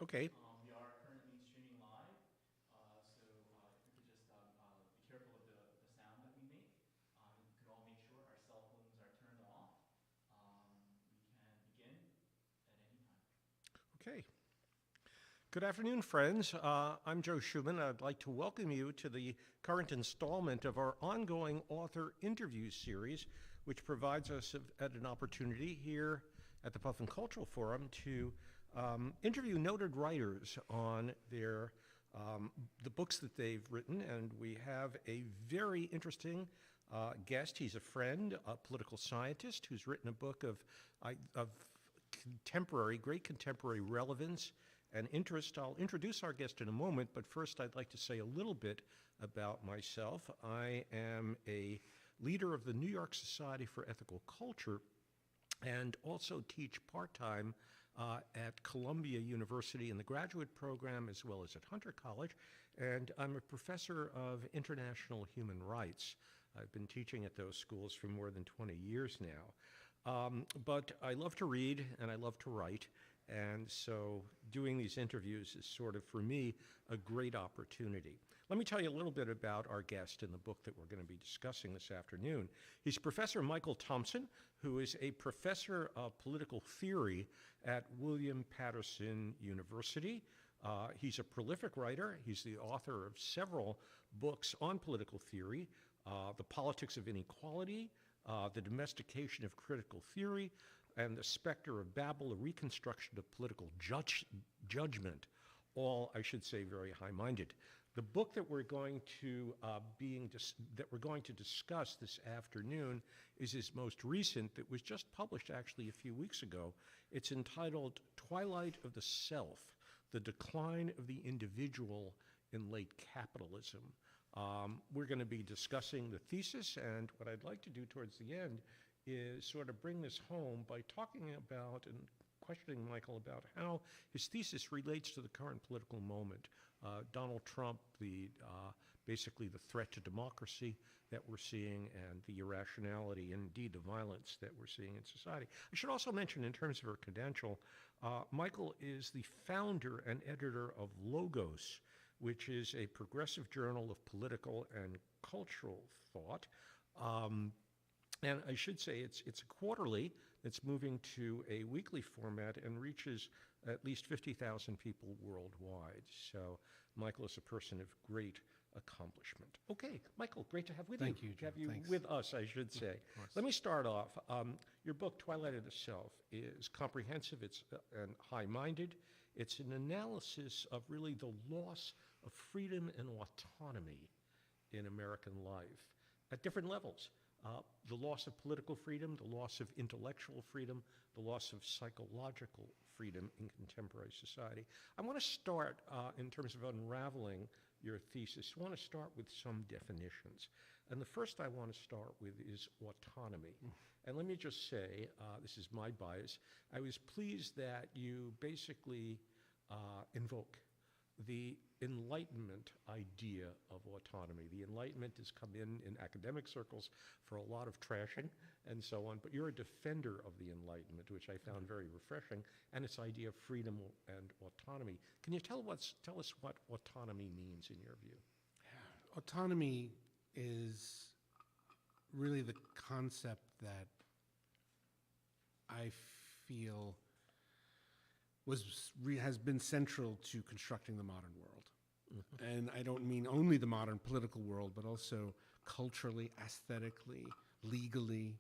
Okay. We are currently streaming live, so if we could just be careful of the sound that we make. If we could all make sure our cell phones are turned off, we can begin at any time. Okay. Good afternoon, friends. I'm Joe Chuman. I'd like to welcome you to the current installment of our ongoing author interview series, which provides us at an opportunity here at the Puffin Cultural Forum to interview noted writers on the books that they've written. And we have a very interesting guest. He's a friend, a political scientist who's written a book of great contemporary relevance and interest. I'll introduce our guest in a moment, but first I'd like to say a little bit about myself. I am a leader of the New York Society for Ethical Culture and also teach part-time at Columbia University in the graduate program as well as at Hunter College, and I'm a professor of international human rights. I've been teaching at those schools for more than 20 years now. But I love to read and I love to write, and so doing these interviews is sort of, for me, a great opportunity. Let me tell you a little bit about our guest in the book that we're going to be discussing this afternoon. He's Professor Michael Thompson, who is a professor of political theory at William Patterson University. He's a prolific writer. He's the author of several books on political theory, The Politics of Inequality, The Domestication of Critical Theory, and The Specter of Babel, A Reconstruction of Political Judgment, all, I should say, very high-minded. The book that we're going to discuss this afternoon is his most recent, that was just published actually a few weeks ago. It's entitled Twilight of the Self, The Decline of the Individual in Late Capitalism. We're going to be discussing the thesis, and what I'd like to do towards the end is sort of bring this home by talking about and questioning Michael about how his thesis relates to the current political moment. Donald Trump, basically the threat to democracy that we're seeing, and the irrationality, indeed the violence that we're seeing in society. I should also mention, in terms of her credential, Michael is the founder and editor of Logos, which is a progressive journal of political and cultural thought. And I should say it's a quarterly that's moving to a weekly format and reaches at least 50,000 people worldwide. So Michael is a person of great accomplishment. Okay, Michael, great to have with Thank you. you, Joe. Have you Thanks. with us, I should say. Let me start off. Your book, Twilight of the Self, is comprehensive, it's and high-minded. It's an analysis of really the loss of freedom and autonomy in American life at different levels. The loss of political freedom, the loss of intellectual freedom, the loss of psychological freedom in contemporary society. I want to start, in terms of unraveling your thesis, I want to start with some definitions. And the first I want to start with is autonomy. And let me just say, this is my bias, I was pleased that you basically invoke the Enlightenment idea of autonomy. The Enlightenment has come in academic circles for a lot of trashing and so on, but you're a defender of the Enlightenment, which I found very refreshing, and its idea of freedom and autonomy. Can you tell us what autonomy means in your view? Autonomy is really the concept that I feel has been central to constructing the modern world. Mm-hmm. And I don't mean only the modern political world, but also culturally, aesthetically, legally,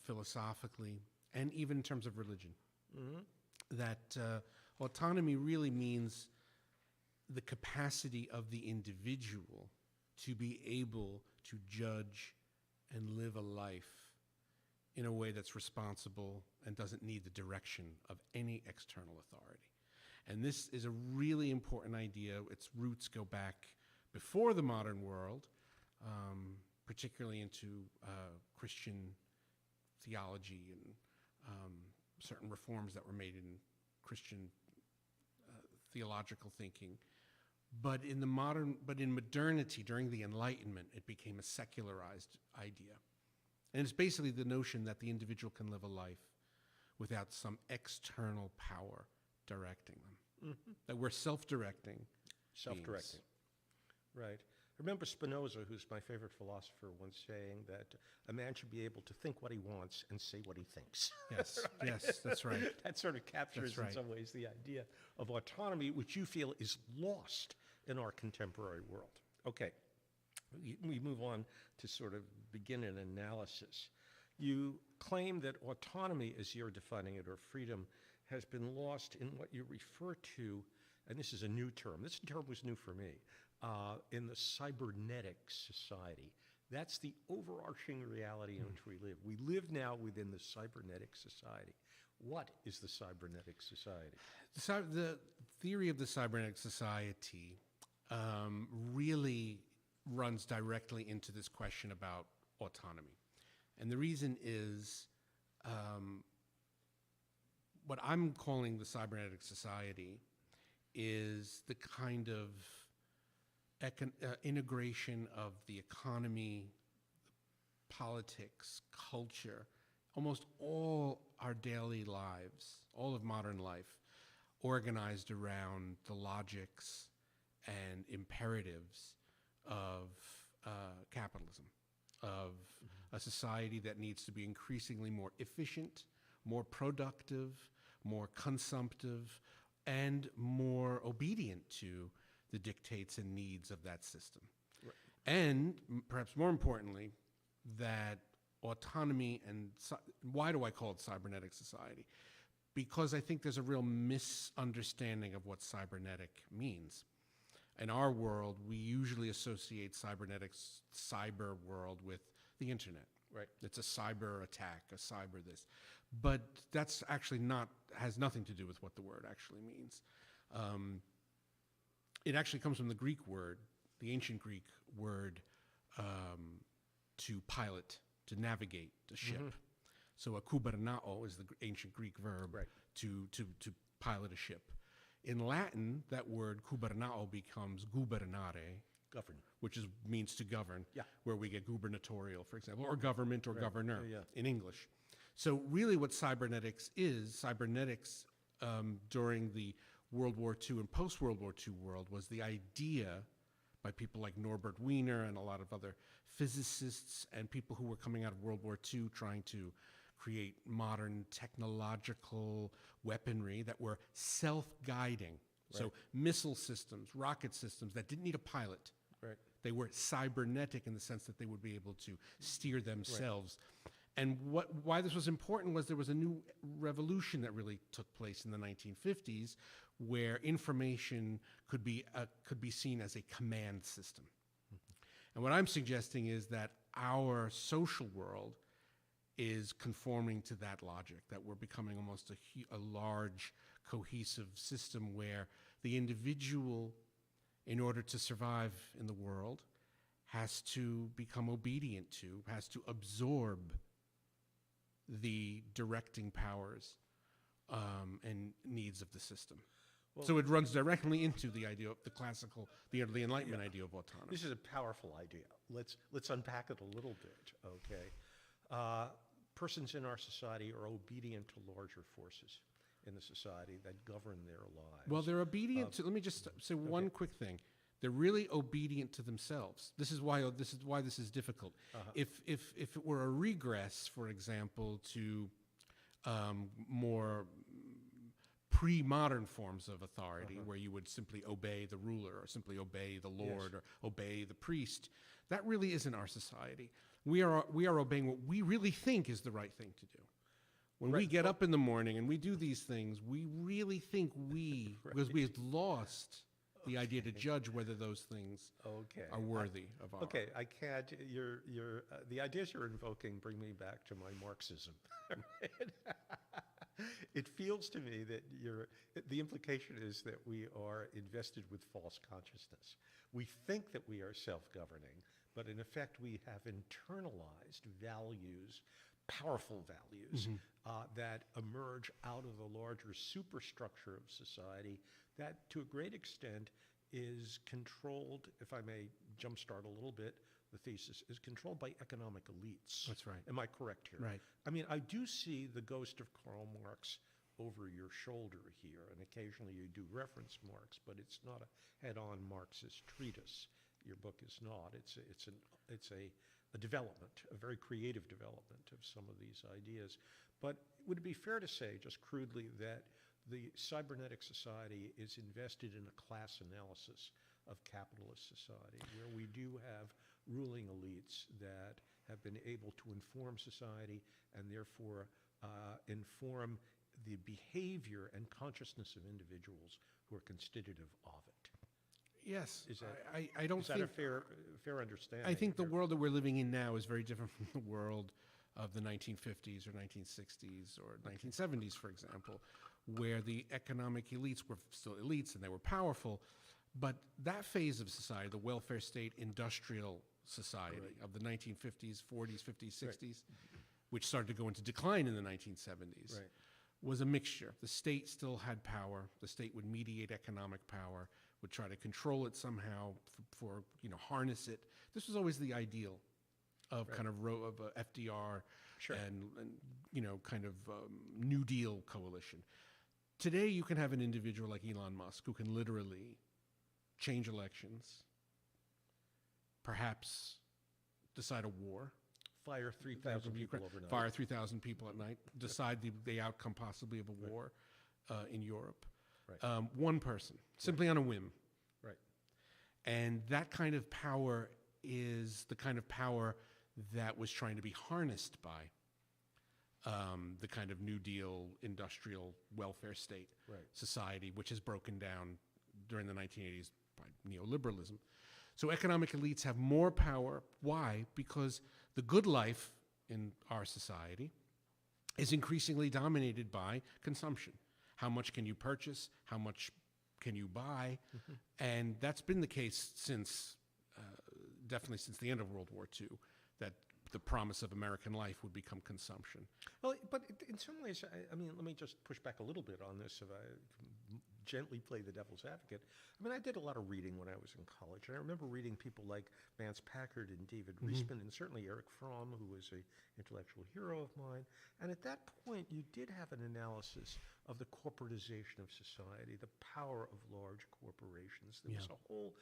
philosophically, and even in terms of religion. Mm-hmm. That autonomy really means the capacity of the individual to be able to judge and live a life in a way that's responsible and doesn't need the direction of any external authority. And this is a really important idea. Its roots go back before the modern world, particularly into Christian theology and certain reforms that were made in Christian theological thinking. But in modernity, during the Enlightenment, it became a secularized idea. And it's basically the notion that the individual can live a life without some external power directing them. that we're self-directing. Self-directing. Right. I remember Spinoza, who's my favorite philosopher, once saying that a man should be able to think what he wants and say what he thinks. Yes, yes, that's right. That sort of captures, That's right. in some ways, the idea of autonomy, which you feel is lost in our contemporary world. Okay, we move on to sort of begin an analysis. You claim that autonomy, as you're defining it, or freedom, has been lost in what you refer to, and this is a new term. This term was new for me, in the cybernetic society. That's the overarching reality in which we live. We live now within the cybernetic society. What is the cybernetic society? The theory of the cybernetic society really runs directly into this question about autonomy. And the reason is what I'm calling the cybernetic society is the kind of integration of the economy, politics, culture, almost all our daily lives, all of modern life, organized around the logics and imperatives of capitalism, of a society that needs to be increasingly more efficient, more productive, more consumptive, and more obedient to the dictates and needs of that system. Right. And perhaps more importantly, that autonomy and why do I call it cybernetic society? Because I think there's a real misunderstanding of what cybernetic means. In our world, we usually associate cyber world with the internet. Right. It's a cyber attack, a cyber this. But that's actually has nothing to do with what the word actually means. It actually comes from the Greek word, the ancient Greek word to pilot, to navigate a ship. So a kubernao is the ancient Greek verb to pilot a ship. In Latin, that word kubernao becomes gubernare, Govern. which means to govern, Yeah. where we get gubernatorial, for example, or government or governor Yeah. in English. So really what cybernetics during the World War II and post-World War II world was the idea by people like Norbert Wiener and a lot of other physicists and people who were coming out of World War II trying to create modern technological weaponry that were self-guiding. So missile systems, rocket systems that didn't need a pilot. Right. They were cybernetic in the sense that they would be able to steer themselves. And why this was important was there was a new revolution that really took place in the 1950s where information could be seen as a command system. And what I'm suggesting is that our social world is conforming to that logic, that we're becoming almost a large, cohesive system where the individual, in order to survive in the world, has to become obedient to, has to absorb the directing powers and needs of the system. Well, so it runs directly into the idea of the classical, the Enlightenment idea of autonomy. This is a powerful idea. Let's unpack it a little bit, okay? Persons in our society are obedient to larger forces in the society that govern their lives. Well, they're obedient to, let me just say one quick thing. They're really obedient to themselves. This is why this is difficult. If it were a regress, for example, to more pre-modern forms of authority, where you would simply obey the ruler or simply obey the Lord or obey the priest, that really isn't our society. We are obeying what we really think is the right thing to do. When we get up in the morning and we do these things, we really think because we have lost the idea to judge whether those things are worthy of our. Okay, I can't. The ideas you're invoking bring me back to my Marxism. It feels to me that the implication is that we are invested with false consciousness. We think that we are self-governing, but in effect we have internalized values, powerful values, that emerge out of the larger superstructure of society that to a great extent is controlled, if I may jumpstart a little bit, the thesis, is controlled by economic elites. That's right. Am I correct here? Right. I mean, I do see the ghost of Karl Marx over your shoulder here, and occasionally you do reference Marx, but it's not a head-on Marxist treatise. Your book is not. It's a development, a very creative development of some of these ideas. But would it be fair to say, just crudely, that the cybernetic society is invested in a class analysis of capitalist society, where we do have ruling elites that have been able to inform society and therefore inform the behavior and consciousness of individuals who are constitutive of it? Yes, Is that, I don't is that think a fair understanding? I think the world that we're living in now is very different from the world of the 1950s or 1960s or 1970s, for example, where the economic elites were still elites and they were powerful. But that phase of society, the welfare state, industrial society of the 1950s, 40s, 50s, 60s, which started to go into decline in the 1970s, was a mixture. The state still had power. The state would mediate economic power, would try to control it somehow, for harness it. This was always the ideal of kind of FDR and kind of New Deal coalition. Today, you can have an individual like Elon Musk who can literally change elections, perhaps decide a war, fire 3,000 people overnight. Fire 3,000 people at night, decide the outcome possibly of a war in Europe. One person, simply on a whim. Right. And that kind of power is the kind of power that was trying to be harnessed by the kind of New Deal industrial welfare state society, which has broken down during the 1980s by neoliberalism. So economic elites have more power. Why? Because the good life in our society is increasingly dominated by consumption. How much can you purchase? How much can you buy? And that's been the case since, definitely since the end of World War II, that the promise of American life would become consumption. Well, but in some ways, I mean, let me just push back a little bit on this, if I gently play the devil's advocate. I mean, I did a lot of reading when I was in college, and I remember reading people like Vance Packard and David Reisman, and certainly Eric Fromm, who was an intellectual hero of mine. And at that point, you did have an analysis of the corporatization of society, the power of large corporations. There was a whole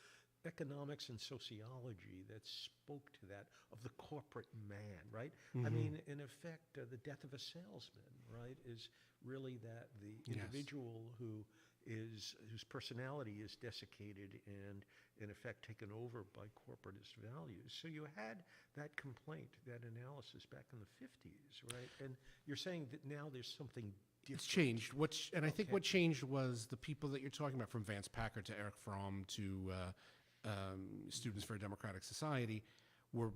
economics and sociology that spoke to that, of the corporate man, right? I mean, in effect, the death of a salesman, right, is really that the individual whose personality is desiccated and, in effect, taken over by corporatist values. So you had that complaint, that analysis back in the 50s, right? And you're saying that now there's something different. It's changed. I think what changed was the people that you're talking about, from Vance Packard to Eric Fromm to Students for a Democratic Society, were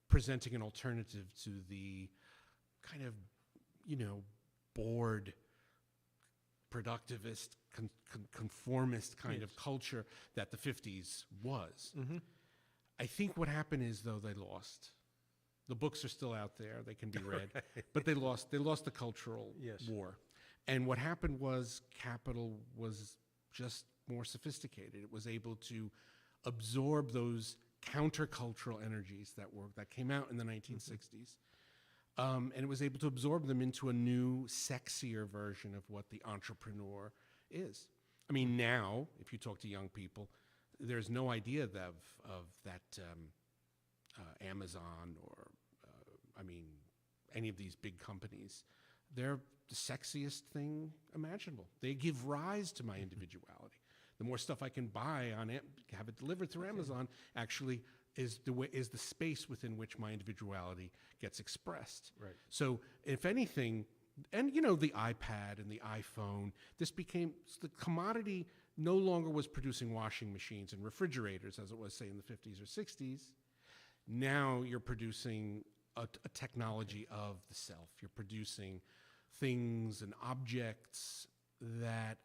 presenting an alternative to the kind of, bored, productivist, conformist kind of culture that the 50s was. I think what happened is, though, they lost. The books are still out there; they can be read, but they lost. They lost the cultural war. And what happened was capital was just more sophisticated. It was able to absorb those countercultural energies that came out in the 1960s. And it was able to absorb them into a new, sexier version of what the entrepreneur is. I mean, now, if you talk to young people, there's no idea of that Amazon or, any of these big companies. They're the sexiest thing imaginable. They give rise to my individuality. The more stuff I can buy have it delivered through Amazon, actually is the space within which my individuality gets expressed. Right. So if anything, and the iPad and the iPhone, the commodity no longer was producing washing machines and refrigerators as it was, say, in the 50s or 60s. Now you're producing a technology of the self. You're producing things and objects that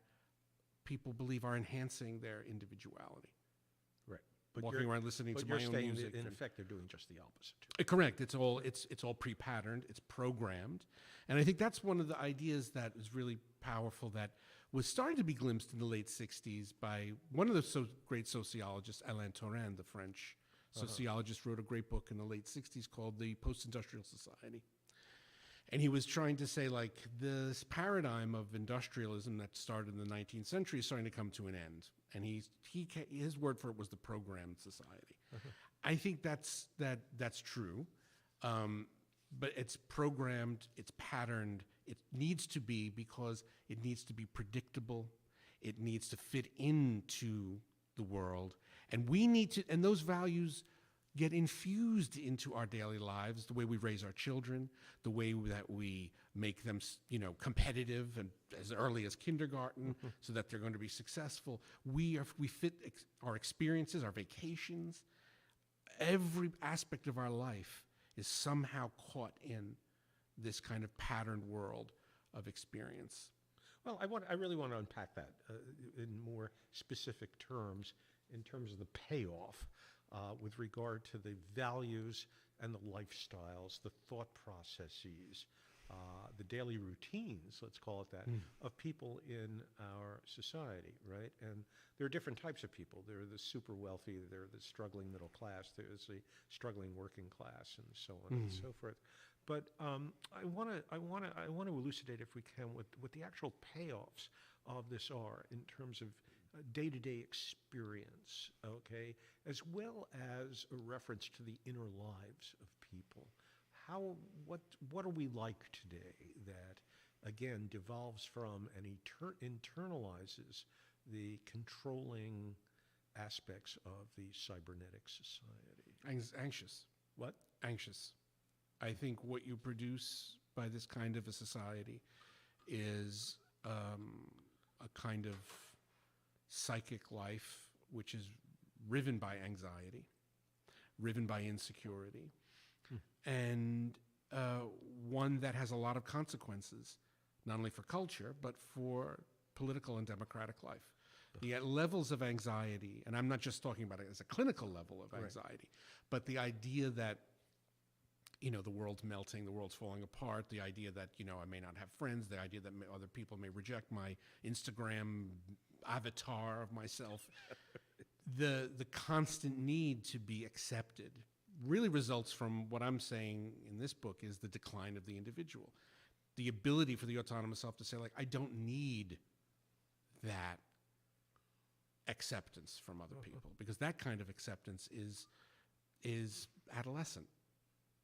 people believe are enhancing their individuality. Right. But walking around listening to my own music. That in effect, they're doing just the opposite. Correct. It's all pre-patterned. It's programmed, and I think that's one of the ideas that is really powerful, that was starting to be glimpsed in the late '60s by one of the great sociologists, Alain Touraine, the French sociologist, wrote a great book in the late '60s called The Post-Industrial Society. And he was trying to say, like, this paradigm of industrialism that started in the 19th century is starting to come to an end. And his word for it was the programmed society. I think that's true. But it's programmed, it's patterned, it needs to be, because it needs to be predictable, it needs to fit into the world, and we need to, and those values get infused into our daily lives, the way we raise our children, the way that we make them, competitive and as early as kindergarten, so that they're going to be successful. We fit our experiences, our vacations, every aspect of our life is somehow caught in this kind of patterned world of experience. Well, I really want to unpack that in more specific terms, in terms of the payoff with regard to the values and the lifestyles, the thought processes, the daily routines, let's call it that, of people in our society, right? And there are different types of people. There are the super wealthy, there are the struggling middle class, there's the struggling working class, and so on and so forth. But I want to elucidate, if we can, what the actual payoffs of this are in terms of day-to-day experience, okay, as well as a reference to the inner lives of people. What are we like today that, again, devolves from and internalizes the controlling aspects of the cybernetic society? Anxious. What? Anxious. I think what you produce by this kind of a society is a kind of psychic life which is riven by anxiety, riven by insecurity, and one that has a lot of consequences, not only for culture, but for political and democratic life. The levels of anxiety, and I'm not just talking about it as a clinical level of anxiety, but the idea that the world's melting, the world's falling apart, the idea that, I may not have friends, the idea that other people may reject my Instagram avatar of myself, the constant need to be accepted really results from what I'm saying in this book is the decline of the individual. The ability for the autonomous self to say, like, I don't need that acceptance from other people, because that kind of acceptance is adolescent.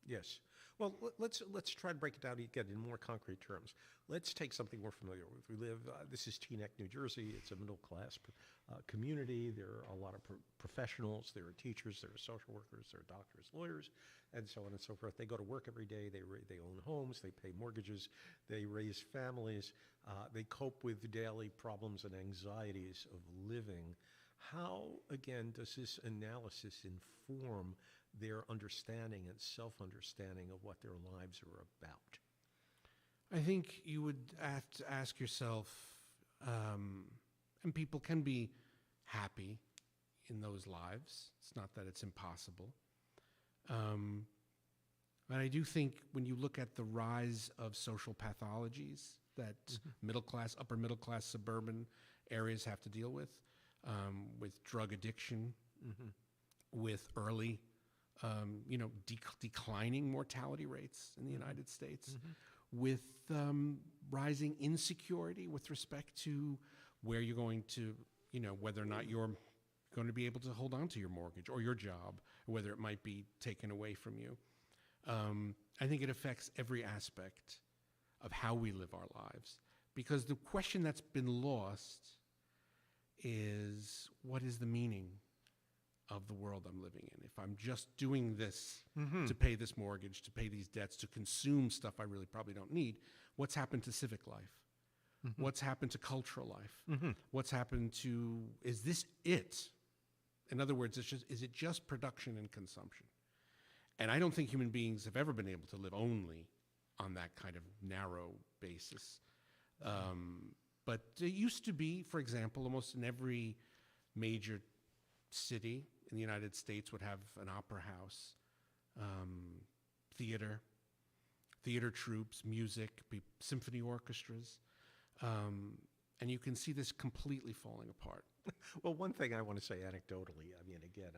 Yes. Well, let's try to break it down again in more concrete terms. Let's take something we're familiar with. We live, this is Teaneck, New Jersey. It's a middle-class community. There are a lot of professionals. There are teachers. There are social workers. There are doctors, lawyers, and so on and so forth. They go to work every day. They own homes. They pay mortgages. They raise families. They cope with the daily problems and anxieties of living. How, again, does this analysis inform their understanding and self-understanding of what their lives are about? I think you would have to ask yourself, and people can be happy in those lives. It's not that it's impossible. But I do think when you look at the rise of social pathologies that middle class, upper middle class, suburban areas have to deal with drug addiction, with early declining mortality rates in the United States, with rising insecurity with respect to where you're going to, whether or not you're going to be able to hold on to your mortgage or your job, or whether it might be taken away from you. I think it affects every aspect of how we live our lives, because the question that's been lost is, what is the meaning of the world I'm living in? If I'm just doing this to pay this mortgage, to pay these debts, to consume stuff I really probably don't need, what's happened to civic life? What's happened to cultural life? What's happened to, is this it? In other words, is it just production and consumption? And I don't think human beings have ever been able to live only on that kind of narrow basis. But there used to be, for example, almost in every major city in the United States would have an opera house, theater troupes, music, symphony orchestras. And you can see this completely falling apart Well, one thing I want to say anecdotally, I mean, again,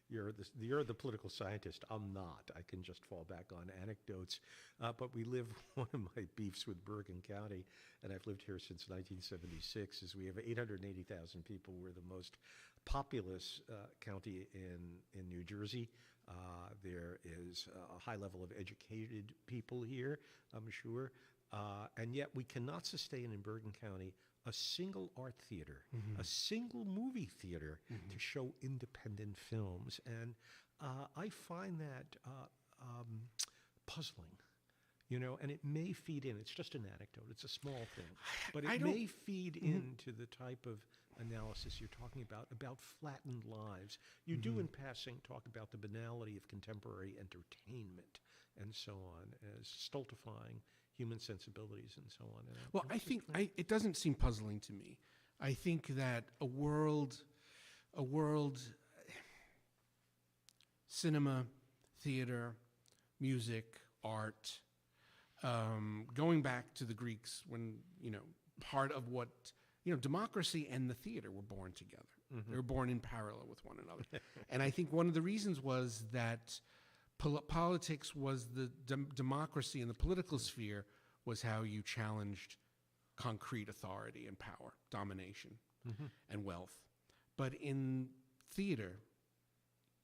you're the political scientist. I'm not. I can just fall back on anecdotes. But we live, one of my beefs with Bergen County, and I've lived here since 1976, is we have 880,000 people. We're the most populous county in New Jersey. There is a high level of educated people here, I'm sure. And yet we cannot sustain in Bergen County a single art theater, a single movie theater to show independent films. And I find that puzzling, you know, and it may feed in. It's just an anecdote. It's a small thing. But it may feed into the type of analysis you're talking about flattened lives. You do, in passing, talk about the banality of contemporary entertainment and so on as stultifying human sensibilities and so on. And well, I think it doesn't seem puzzling to me. I think that a world, cinema, theater, music, art, going back to the Greeks when, you know, part of what, you know, democracy and the theater were born together. They were born in parallel with one another. And I think one of the reasons was that politics was the democracy in the political sphere was how you challenged concrete authority and power, domination, and wealth. But in theater,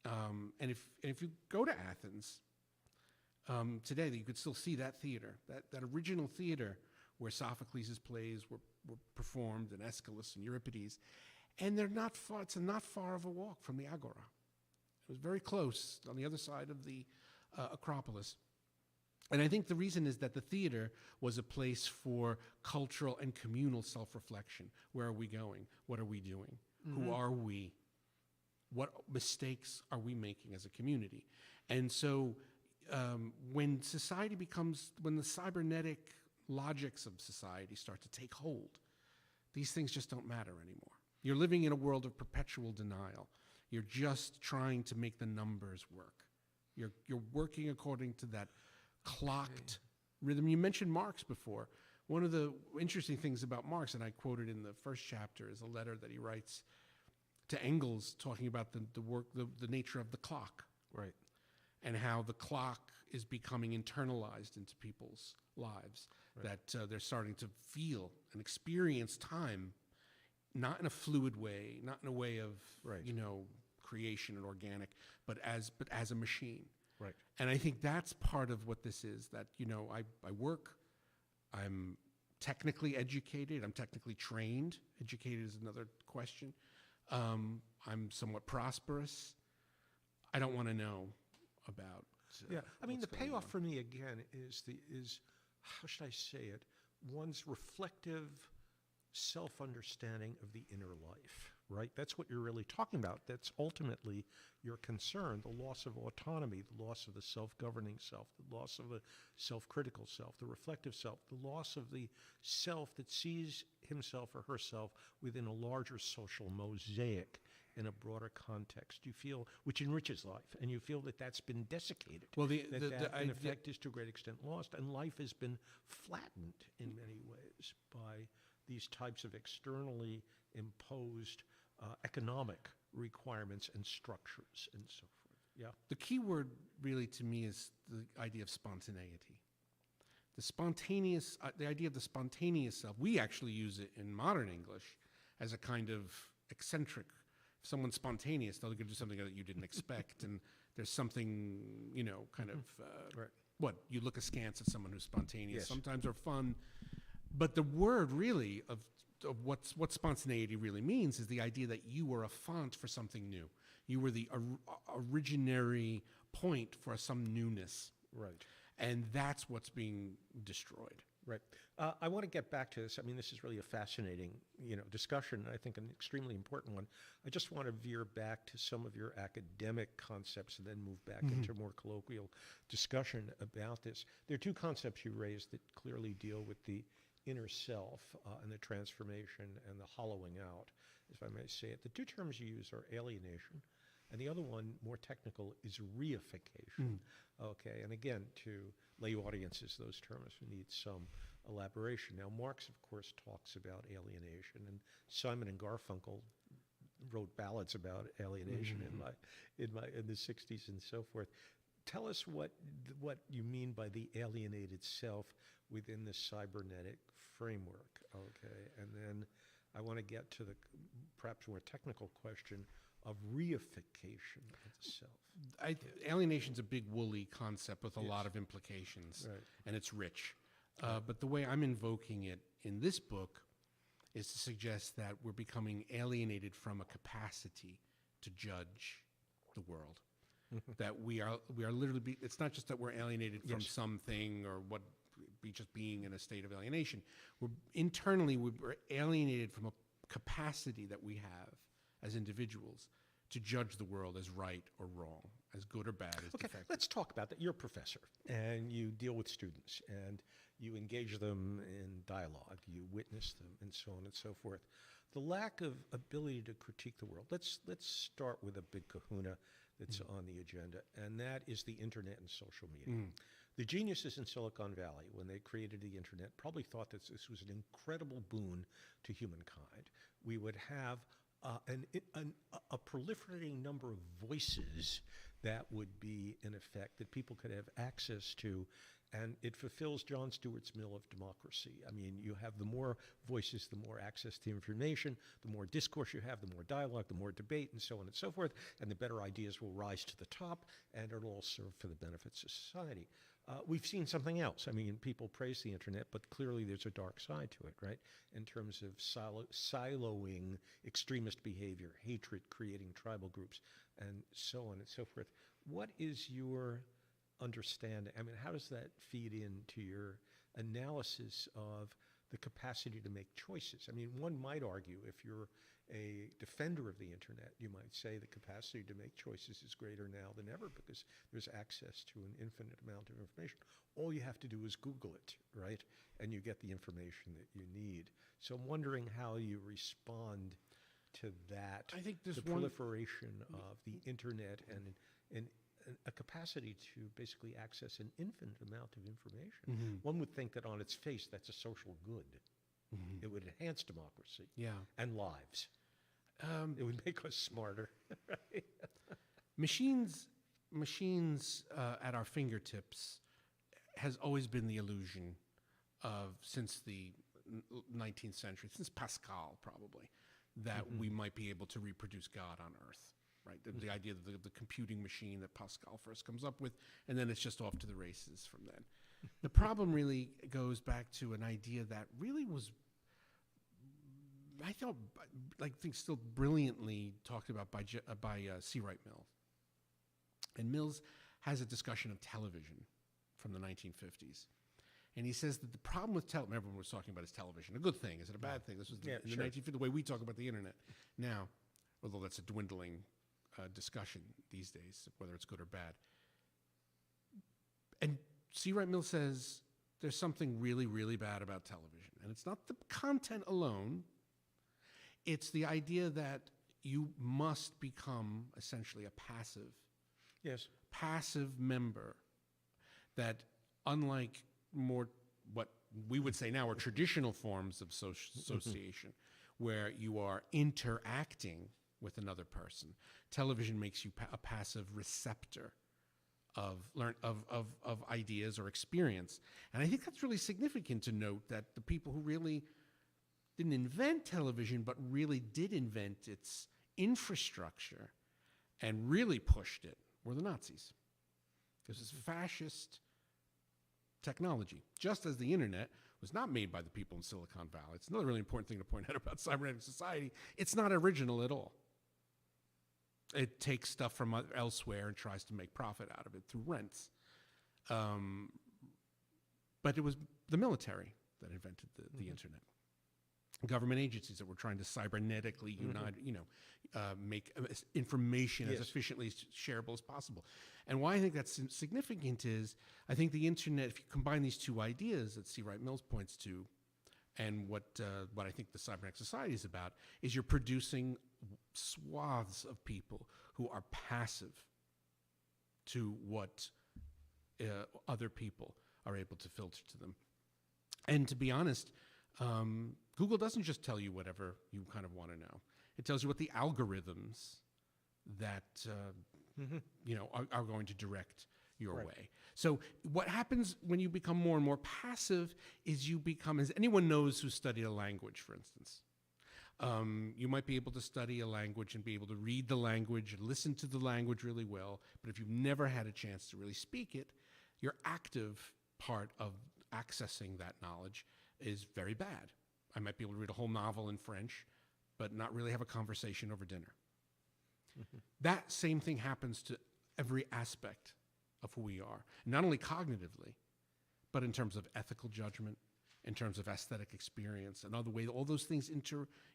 and if you go to Athens today, you could still see that theater, that original theater where Sophocles' plays were performed, and Aeschylus and Euripides, and they're not far. It's not far of a walk from the Agora. It was very close on the other side of the Acropolis. And I think the reason is that the theater was a place for cultural and communal self-reflection. Where are we going? What are we doing? Who are we? What mistakes are we making as a community? And so when the cybernetic logics of society start to take hold, these things just don't matter anymore. You're living in a world of perpetual denial. You're just trying to make the numbers work. You're working according to that clocked rhythm. You mentioned Marx before. One of the interesting things about Marx, and I quoted in the first chapter, is a letter that he writes to Engels talking about the nature of the clock. Right. And how the clock is becoming internalized into people's lives, that they're starting to feel and experience time, not in a fluid way, not in a way of, you know, creation and organic, but as a machine. Right. And I think that's part of what this is, that, you know, I work, I'm technically educated, I'm technically trained. Educated is another question. I'm somewhat prosperous. I don't want to know about I mean, the payoff on. for me, again, is how should I say it, one's reflective self-understanding of the inner life, right? That's what you're really talking about. That's ultimately your concern, the loss of autonomy, the loss of the self-governing self, the loss of a self-critical self, the reflective self, the loss of the self that sees himself or herself within a larger social mosaic in a broader context. You feel, which enriches life, and you feel that that's been desiccated. Well, in effect, is to a great extent lost, and life has been flattened in many ways by these types of externally imposed economic requirements and structures and so forth. Yeah. The key word really to me is the idea of spontaneity. The idea of the spontaneous self. We actually use it in modern English as a kind of eccentric. If someone's spontaneous, they're going to do something that you didn't expect, and there's something, you know, kind of what you look askance at someone who's spontaneous. Yes. Sometimes are fun, but the word really of what spontaneity really means is the idea that you were a font for something new. You were the originary point for some newness. Right. And that's what's being destroyed. Right. I want to get back to this. I mean, this is really a fascinating, you know, discussion, and I think an extremely important one. I just want to veer back to some of your academic concepts and then move back into more colloquial discussion about this. There are two concepts you raised that clearly deal with the inner self and the transformation and the hollowing out, if I may say it. The two terms you use are alienation, and the other one, more technical, is reification. Okay, and again, to lay audiences, those terms need some elaboration. Now, Marx, of course, talks about alienation, and Simon and Garfunkel wrote ballads about alienation in the 60s and so forth. Tell us what you mean by the alienated self within the cybernetic framework, okay? And then I want to get to the perhaps more technical question of reification of the self. Alienation's a big woolly concept with a lot of implications, Right. and it's rich. But the way I'm invoking it in this book is to suggest that we're becoming alienated from a capacity to judge the world. That we are literally, it's not just that we're alienated from something or what be just being in a state of alienation. We're alienated from a capacity that we have as individuals to judge the world as right or wrong, as good or bad, as defective. Let's talk about that. You're a professor, and you deal with students, and you engage them in dialogue, you witness them, and so on and so forth. The lack of ability to critique the world. Let's start with a big kahuna that's on the agenda, and that is the internet and social media. The geniuses in Silicon Valley, when they created the internet, probably thought that this was an incredible boon to humankind. We would have a proliferating number of voices that would be in effect, that people could have access to, and it fulfills John Stuart's mill of democracy. I mean, you have the more voices, the more access to information, the more discourse you have, the more dialogue, the more debate, and so on and so forth, and the better ideas will rise to the top, and it'll all serve for the benefits of society. We've seen something else. I mean, people praise the internet, but clearly there's a dark side to it, right? In terms of siloing extremist behavior, hatred, creating tribal groups, and so on and so forth. What is your understanding? I mean, how does that feed into your analysis of the capacity to make choices? I mean, one might argue, if you're a defender of the internet, you might say the capacity to make choices is greater now than ever because there's access to an infinite amount of information. All you have to do is Google it, right? And you get the information that you need. So I'm wondering how you respond to that, I think there's the proliferation of the internet and a capacity to basically access an infinite amount of information. One would think that on its face, that's a social good. It would enhance democracy and lives. It would make us smarter. Right? Machines at our fingertips has always been the illusion of, since the 19th century, since Pascal probably, that we might be able to reproduce God on Earth. Right, the idea of the computing machine that Pascal first comes up with, and then it's just off to the races from then. The problem really goes back to an idea that really was, I think still brilliantly talked about by C. Wright Mills. And Mills has a discussion of television from the 1950s. And he says that the problem with remember everyone was talking about his television, a good thing, is it a bad thing? This was in the 1950s, the way we talk about the internet now, although that's a dwindling discussion these days, whether it's good or bad. And C. Wright Mills says there's something really, really bad about television. And it's not the content alone. It's the idea that you must become essentially a passive member, that unlike more what we would say now are traditional forms of association, where you are interacting with another person. Television makes you a passive receptor of ideas or experience. And I think that's really significant to note, that the people who really didn't invent television, but really did invent its infrastructure and really pushed it, were the Nazis. This is fascist technology, just as the internet was not made by the people in Silicon Valley. It's another really important thing to point out about cybernetic society. It's not original at all. It takes stuff from elsewhere and tries to make profit out of it through rents. But it was the military that invented the internet. Government agencies that were trying to cybernetically unite, make information as efficiently shareable as possible. And why I think that's significant is, I think the internet, if you combine these two ideas that C. Wright Mills points to, and what I think the cybernetic society is about, is you're producing swaths of people who are passive to what other people are able to filter to them. And to be honest, Google doesn't just tell you whatever you kind of want to know. It tells you what the algorithms that are going to direct your way. So what happens when you become more and more passive is you become, as anyone knows who studied a language, for instance, you might be able to study a language and be able to read the language and listen to the language really well, but if you've never had a chance to really speak it, your active part of accessing that knowledge is very bad. I might be able to read a whole novel in French, but not really have a conversation over dinner. That same thing happens to every aspect of who we are, not only cognitively, but in terms of ethical judgment, in terms of aesthetic experience, and other ways. All those things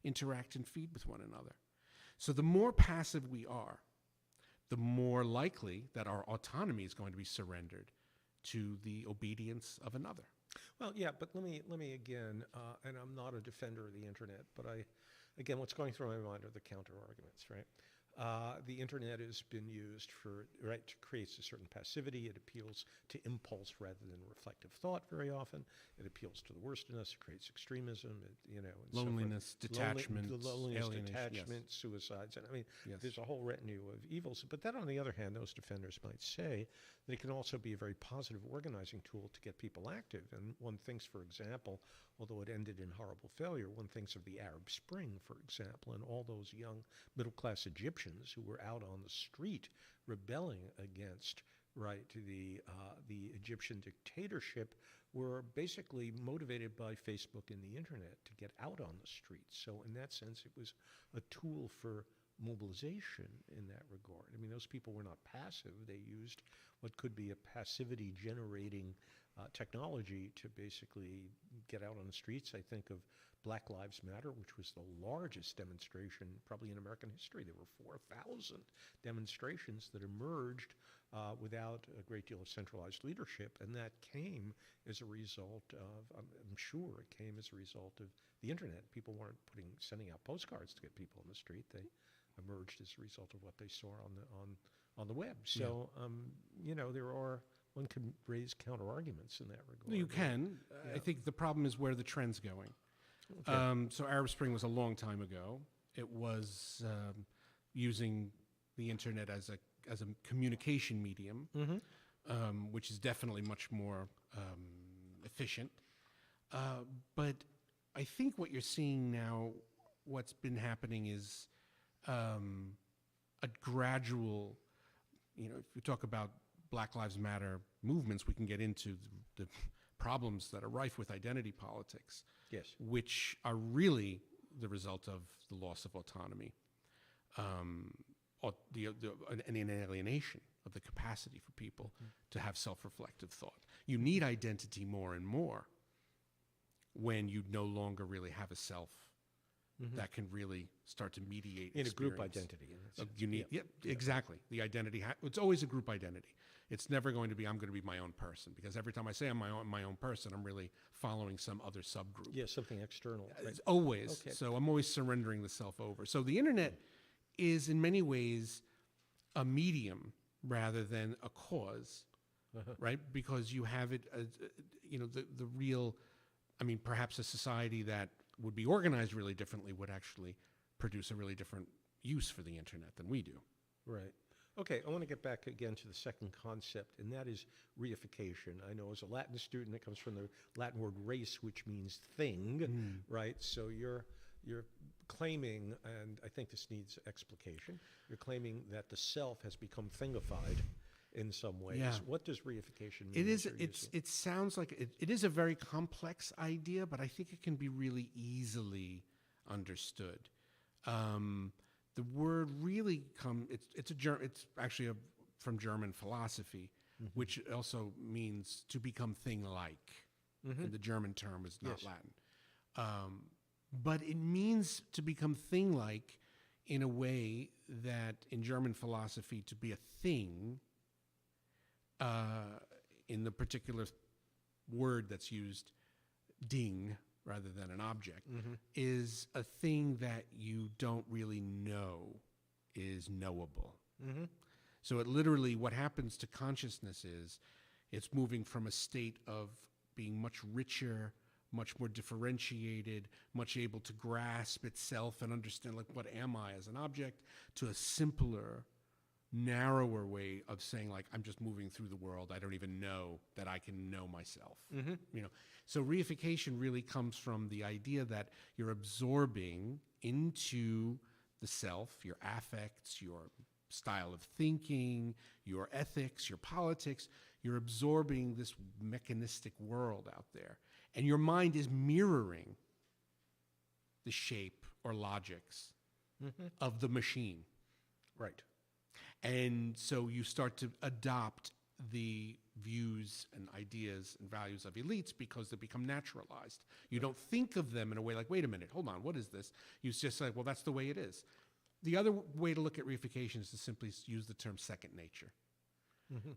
interact and feed with one another. So the more passive we are, the more likely that our autonomy is going to be surrendered to the obedience of another. Well, yeah, but let me again, and I'm not a defender of the internet, but again, what's going through my mind are the counter arguments, right? The internet has been used to create a certain passivity. It appeals to impulse rather than reflective thought very often. It appeals to the worst in us. It creates extremism, and loneliness, detachment, loneliness, alienation, detachment, yes. Suicides. And I mean, there's a whole retinue of evils. But then on the other hand, those defenders might say that it can also be a very positive organizing tool to get people active. And one thinks, for example, although it ended in horrible failure, one thinks of the Arab Spring, for example, and all those young middle-class Egyptians who were out on the street rebelling against the Egyptian dictatorship were basically motivated by Facebook and the internet to get out on the streets. So in that sense, it was a tool for mobilization in that regard. I mean, those people were not passive. They used what could be a passivity generating technology to basically get out on the streets. I think of Black Lives Matter, which was the largest demonstration probably in American history. There were 4,000 demonstrations that emerged without a great deal of centralized leadership, and that came as a result of, I'm sure it came as a result of the internet. People weren't sending out postcards to get people on the street. They emerged as a result of what they saw on the web. So, one can raise counter arguments in that regard. You can. I think the problem is where the trend's going. Okay. So Arab Spring was a long time ago. It was using the internet as a communication medium, which is definitely much more efficient. But I think what you're seeing now, what's been happening is a gradual, if you talk about Black Lives Matter movements, we can get into the problems that are rife with identity politics, yes, which are really the result of the loss of autonomy, or an alienation of the capacity for people to have self-reflective thought. You need identity more and more when you no longer really have a self that can really start to mediate in experience. A group identity. You need, exactly. The identity, it's always a group identity. It's never going to be, I'm going to be my own person, because every time I say I'm my own person, I'm really following some other subgroup. Yeah, something external. Right? It's always. Okay. So I'm always surrendering the self over. So the internet is in many ways a medium rather than a cause, right? Because you have it, the real, perhaps a society that would be organized really differently would actually produce a really different use for the internet than we do. Right. Okay, I want to get back again to the second concept, and that is reification. I know as a Latin student, it comes from the Latin word res, which means thing, right? So you're claiming, and I think this needs explication, you're claiming that the self has become thingified in some ways. Yeah. What does reification mean? It sounds like it is a very complex idea, but I think it can be really easily understood. The word really it's actually from German philosophy, which also means to become thing-like. And the German term is not Latin. But it means to become thing-like in a way that in German philosophy, to be a thing, in the particular word that's used, ding, rather than an object, is a thing that you don't really know is knowable. So it literally, what happens to consciousness is it's moving from a state of being much richer, much more differentiated, much able to grasp itself and understand, like, what am I as an object, to a simpler, narrower way of saying, like, I'm just moving through the world. I don't even know that I can know myself. You know, so reification really comes from the idea that you're absorbing into the self, your affects, your style of thinking, your ethics, your politics. You're absorbing this mechanistic world out there, and your mind is mirroring the shape or logics of the machine. Right. And so you start to adopt the views and ideas and values of elites because they become naturalized. You don't think of them in a way like, wait a minute, hold on, what is this? You just say, well, that's the way it is. The other way to look at reification is to simply use the term second nature.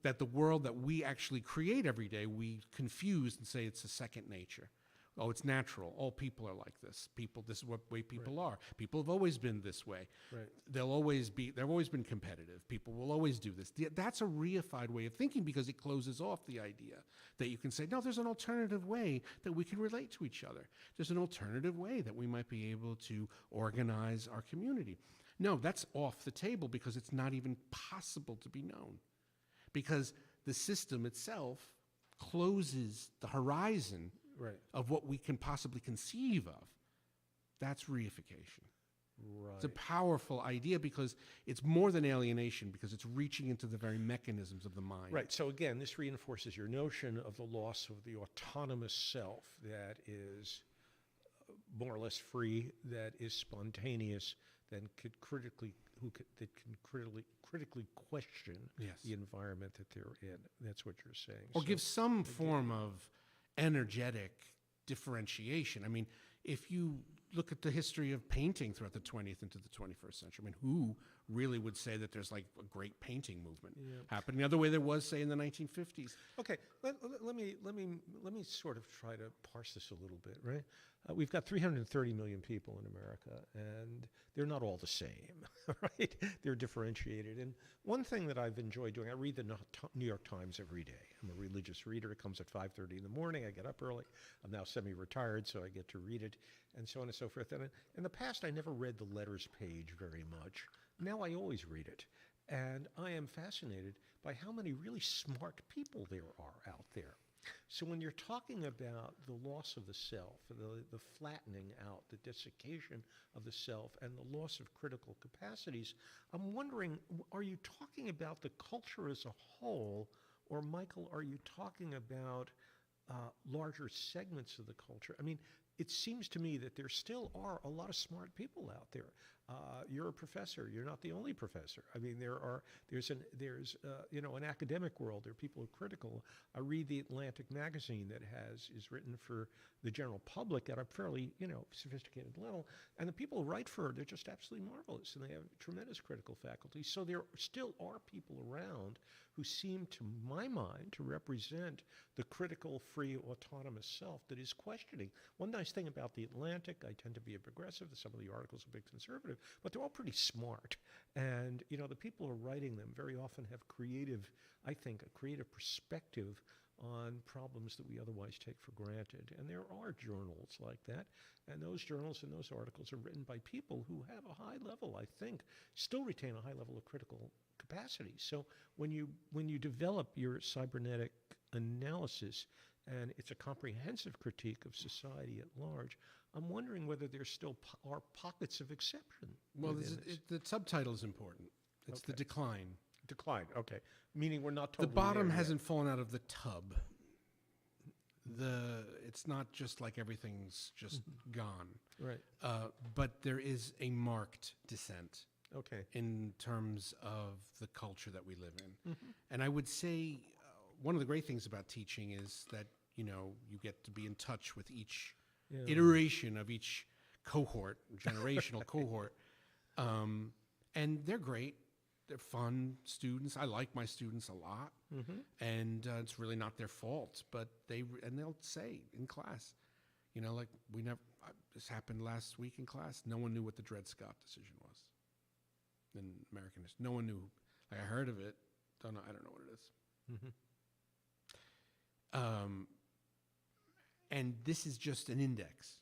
That the world that we actually create every day, we confuse and say it's a second nature. Oh, it's natural. All people are like this. This is what way people are. People have always been this way. Right. They've always been competitive. People will always do this. That's a reified way of thinking because it closes off the idea that you can say, no, there's an alternative way that we can relate to each other. There's an alternative way that we might be able to organize our community. No, that's off the table because it's not even possible to be known. Because the system itself closes the horizon of what we can possibly conceive of. That's reification. Right. It's a powerful idea because it's more than alienation, because it's reaching into the very mechanisms of the mind. Right. So again, this reinforces your notion of the loss of the autonomous self that is more or less free, that is spontaneous, that can critically question the environment that they're in. That's what you're saying. Or give some form of energetic differentiation. I mean, if you look at the history of painting throughout the 20th into the 21st century, I mean, who really would say that there's like a great painting movement happening the other way there was, say, in the 1950s? Okay, let me sort of try to parse this a little bit, right? We've got 330 million people in America, and they're not all the same, right? They're differentiated. And one thing that I've enjoyed doing, I read the New York Times every day. I'm a religious reader. It comes at 5:30 in the morning. I get up early. I'm now semi-retired, so I get to read it, and so on and so forth. And in the past, I never read the letters page very much. Now I always read it. And I am fascinated by how many really smart people there are out there. So when you're talking about the loss of the self, the flattening out, the desiccation of the self, and the loss of critical capacities, I'm wondering, are you talking about the culture as a whole, or, Michael, are you talking about larger segments of the culture? I mean, it seems to me that there still are a lot of smart people out there. You're a professor. You're not the only professor. I mean, there's an academic world. There are people who are critical. I read the Atlantic magazine that is written for the general public at a fairly, sophisticated level. And the people who write for it, they're just absolutely marvelous, and they have tremendous critical faculty. So there still are people around who seem, to my mind, to represent the critical, free, autonomous self that is questioning. One nice thing about the Atlantic, I tend to be a progressive. Some of the articles are a bit conservative, but they're all pretty smart. And, the people who are writing them very often have a creative perspective on problems that we otherwise take for granted. And there are journals like that. And those journals and those articles are written by people who have a high level, I think, still retain a high level of critical capacity. So when you develop your cybernetic analysis, and it's a comprehensive critique of society at large, I'm wondering whether there still are pockets of exception. Well, the subtitle is important. It's the decline. Decline, okay. Meaning we're not totally The bottom there hasn't fallen out of the tub. It's not just like everything's just gone. Right. But there is a marked descent. Okay. In terms of the culture that we live in. And I would say one of the great things about teaching is that, you get to be in touch with each iteration of each cohort, generational cohort. And they're great. They're fun students. I like my students a lot. And it's really not their fault, but they'll say in class, this happened last week in class. No one knew what the Dred Scott decision was in American history. No one knew. Like, I heard of it. I don't know what it is. And this is just an index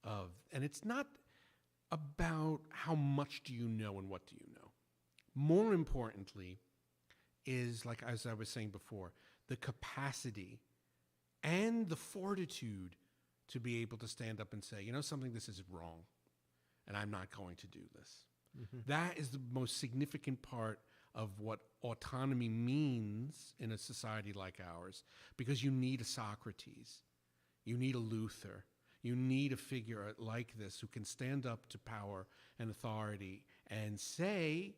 of, and it's not about how much do you know and what do you know. More importantly is, like as I was saying before, the capacity and the fortitude to be able to stand up and say, you know something, this is wrong, and I'm not going to do this. That is the most significant part of what autonomy means in a society like ours, because you need a Socrates, you need a Luther, you need a figure like this who can stand up to power and authority and say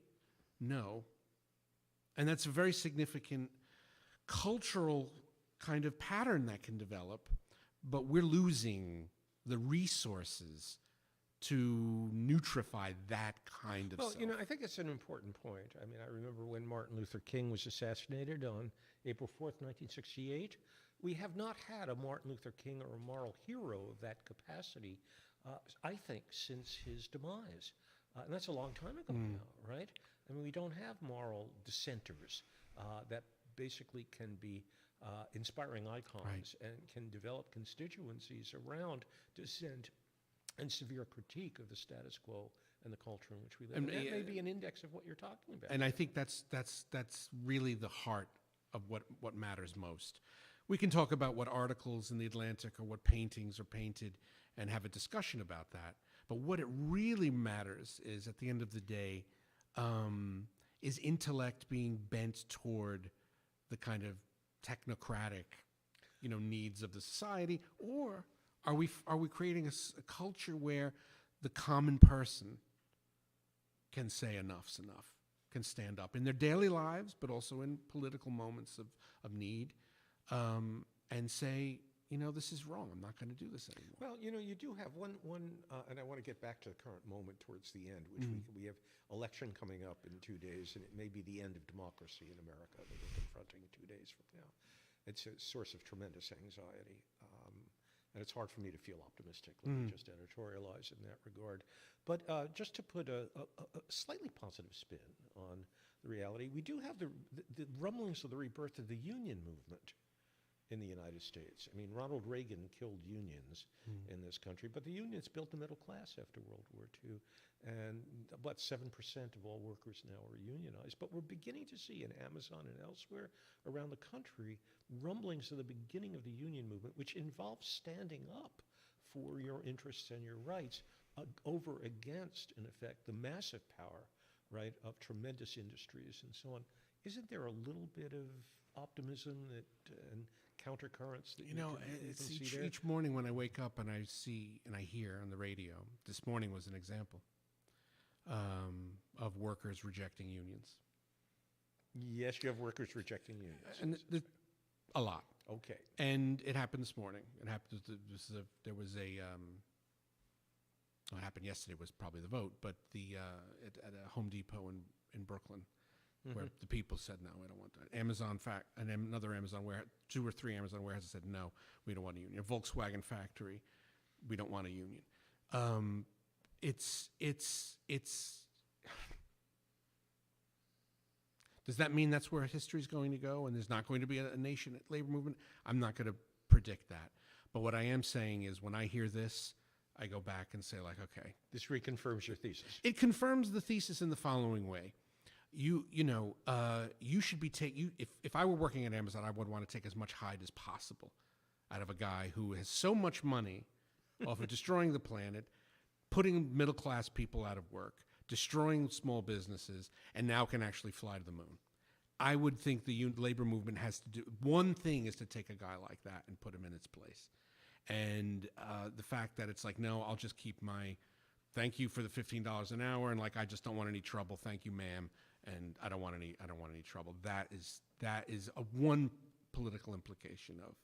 no. And that's a very significant cultural kind of pattern that can develop, but we're losing the resources to nutrify that kind of Well, self. you know, I think it's an important point. I mean, I remember when Martin Luther King was assassinated on April 4th, 1968. We have not had a Martin Luther King or a moral hero of that capacity, I think, since his demise. And that's a long time ago now, right? I mean, we don't have moral dissenters that basically can be inspiring icons and can develop constituencies around dissent and severe critique of the status quo and the culture in which we live. And that may be an index of what you're talking about. And I think that's really the heart of what matters most. We can talk about what articles in the Atlantic or what paintings are painted and have a discussion about that. But what it really matters is, at the end of the day, is intellect being bent toward the kind of technocratic, needs of the society, or are we creating a culture where the common person can say enough's enough, can stand up in their daily lives, but also in political moments of need, and say, this is wrong. I'm not going to do this anymore. Well, you do have one, and I want to get back to the current moment towards the end, which we have election coming up in 2 days, and it may be the end of democracy in America that we're confronting 2 days from now. It's a source of tremendous anxiety, and it's hard for me to feel optimistic. Let me just editorialize in that regard. But just to put a slightly positive spin on the reality, we do have the rumblings of the rebirth of the union movement in the United States. I mean, Ronald Reagan killed unions in this country, but the unions built the middle class after World War II. And about 7% of all workers now are unionized. But we're beginning to see in Amazon and elsewhere around the country rumblings of the beginning of the union movement, which involves standing up for your interests and your rights over against, in effect, the massive power, right, of tremendous industries and so on. Isn't there a little bit of optimism and countercurrents that you can see there? Each morning when I wake up and I see and I hear on the radio, this morning was an example of workers rejecting unions. Yes, you have workers rejecting unions. And a lot. Okay. And it happened this morning. It happened. What happened yesterday was probably the vote, but at a Home Depot in Brooklyn, where the people said no, we don't want that. And another Amazon warehouse, 2 or 3 Amazon warehouses said no, we don't want a union. A Volkswagen factory, we don't want a union. Does that mean that's where history is going to go, and there's not going to be a nation labor movement? I'm not going to predict that. But what I am saying is, when I hear this, I go back and say, like, okay, this reconfirms your thesis. It confirms the thesis in the following way. You should be if I were working at Amazon, I would want to take as much hide as possible out of a guy who has so much money off of destroying the planet, putting middle-class people out of work, destroying small businesses, and now can actually fly to the moon. I would think the labor movement has to do one thing, is to take a guy like that and put him in its place. And the fact that it's like, no, I'll just keep my thank you for the $15 an hour, and like, I just don't want any trouble. Thank you, ma'am. And I don't want any trouble. That is a one political implication of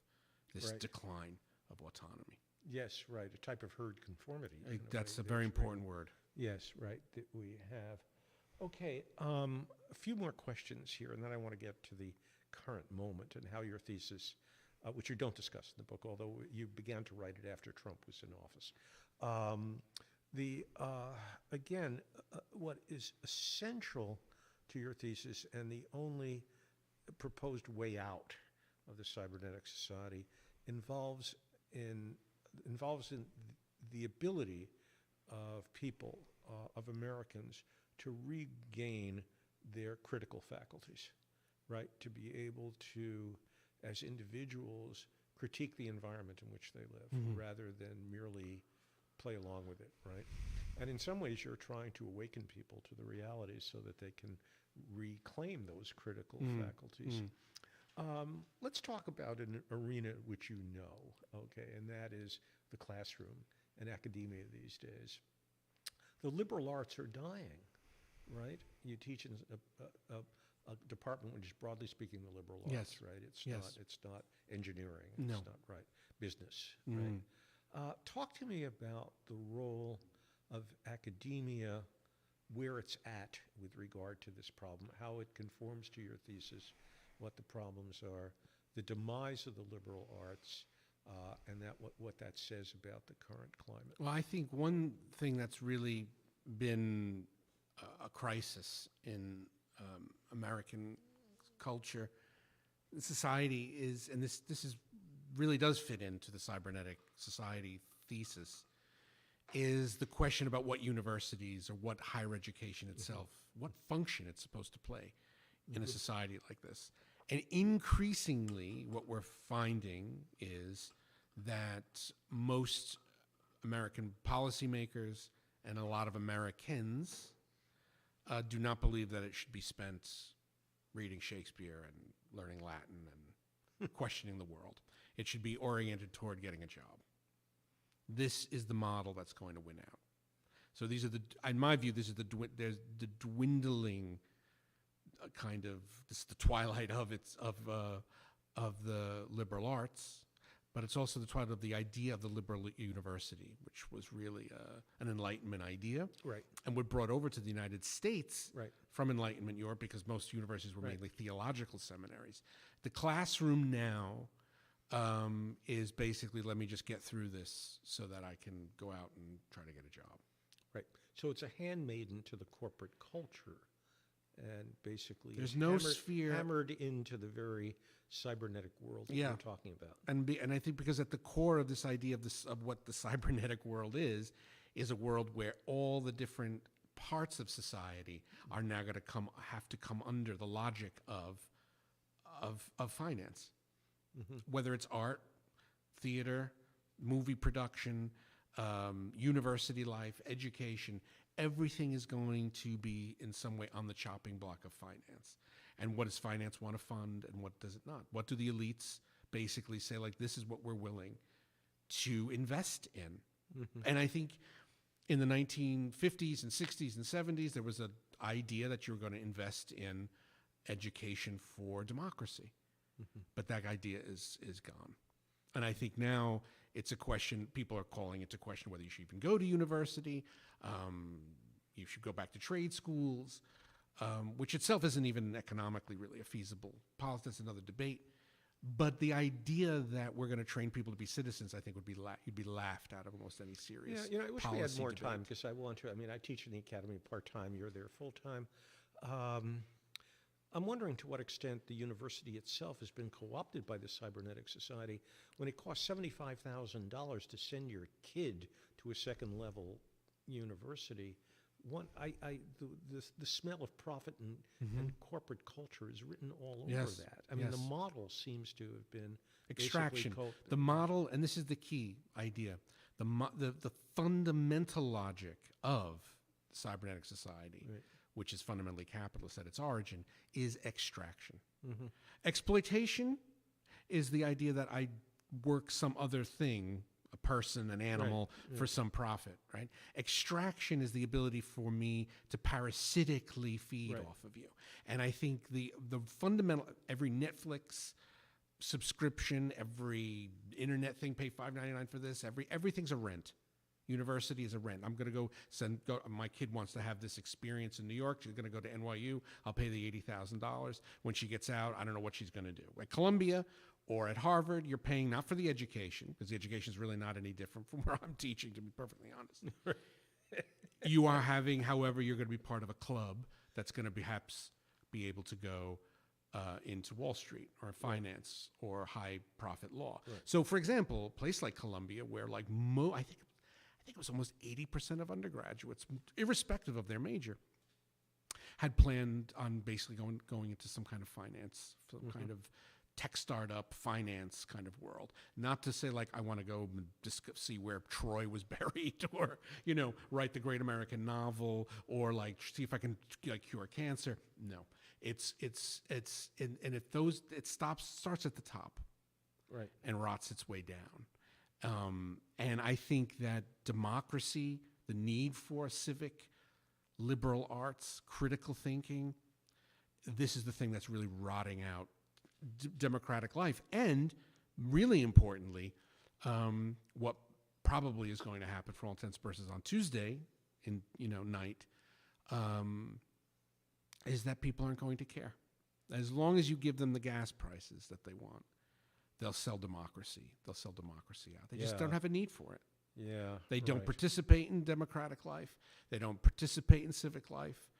this decline of autonomy. Yes, right. A type of herd conformity. That's a very important word. Yes, right, that we have. Okay, a few more questions here, and then I want to get to the current moment and how your thesis, which you don't discuss in the book, although you began to write it after Trump was in office. What is essential to your thesis, and the only proposed way out of the cybernetic society, involves involves in the ability of people, of Americans, to regain their critical faculties, right? To be able to, as individuals, critique the environment in which they live, rather than merely play along with it, right? And in some ways, you're trying to awaken people to the realities so that they can reclaim those critical faculties. Let's talk about an arena which you know, okay, and that is the classroom and academia these days. The liberal arts are dying, right? You teach in a department which is, broadly speaking, the liberal arts, right? It's not engineering. It's not, right, business, right? Talk to me about the role of academia, where it's at with regard to this problem, how it conforms to your thesis, what the problems are, the demise of the liberal arts, and what that says about the current climate. Well, I think one thing that's really been a crisis in American culture, society is, and this is really does fit into the cybernetic society thesis, is the question about what universities or what higher education itself, what function it's supposed to play in a society like this. And increasingly, what we're finding is that most American policymakers and a lot of Americans do not believe that it should be spent reading Shakespeare and learning Latin and questioning the world. It should be oriented toward getting a job. This is the model that's going to win out. So these are in my view, there's the dwindling kind of, this is the twilight of the liberal arts, but it's also the twilight of the idea of the liberal university, which was really an Enlightenment idea, right? And were brought over to the United States, right, from Enlightenment Europe, because most universities were mainly theological seminaries. The classroom now is basically, let me just get through this so that I can go out and try to get a job. Right. So it's a handmaiden to the corporate culture, and basically there's no sphere hammered into the very cybernetic world that we're talking about. And I think because at the core of this idea of what the cybernetic world is a world where all the different parts of society are now going to have to come under the logic of finance. Whether it's art, theater, movie production, university life, education, everything is going to be in some way on the chopping block of finance. And what does finance want to fund and what does it not? What do the elites basically say, like, this is what we're willing to invest in? And I think in the 1950s and 60s and 70s, there was an idea that you were going to invest in education for democracy. But that idea is gone. And I think now it's a question, people are calling it to question whether you should even go to university, you should go back to trade schools, which itself isn't even economically really a feasible policy. That's another debate. But the idea that we're going to train people to be citizens, I think you'd be laughed out of almost any serious I wish we had more debate. time, because I teach in the academy part-time, you're there full-time. I'm wondering to what extent the university itself has been co-opted by the cybernetic society when it costs $75,000 to send your kid to a second-level university. The smell of profit and corporate culture is written all over that. I mean, the model seems to have been extraction. The model, and this is the key idea, the fundamental logic of the cybernetic society, which is fundamentally capitalist at its origin, is extraction. Exploitation is the idea that I work some other thing, a person, an animal, for some profit, right? Extraction is the ability for me to parasitically feed off of you. And I think the fundamental, every Netflix subscription, every internet thing, pay $5.99 for this, everything's a rent. University is a rent. I'm going to my kid wants to have this experience in New York. She's going to go to NYU. I'll pay the $80,000. When she gets out, I don't know what she's going to do. At Columbia or at Harvard, you're paying not for the education, because the education is really not any different from where I'm teaching, to be perfectly honest. You are having, however, you're going to be part of a club that's going to perhaps be able to go into Wall Street or finance or high profit law. Right. So, for example, a place like Columbia, where like I think it was almost 80% of undergraduates, irrespective of their major, had planned on basically going into some kind of finance, some kind of tech startup finance kind of world. Not to say like I want to go see where Troy was buried, or write the great American novel, or like see if I can cure cancer. No, it starts at the top, Right. and rots its way down. And I think that democracy, the need for civic, liberal arts, critical thinking, this is the thing that's really rotting out democratic life. And really importantly, what probably is going to happen for all intents and purposes on Tuesday night, is that people aren't going to care. As long as you give them the gas prices that they want, they'll sell democracy. They'll sell democracy out. They just don't have a need for it. Yeah. They don't right. participate in democratic life. They don't participate in civic life.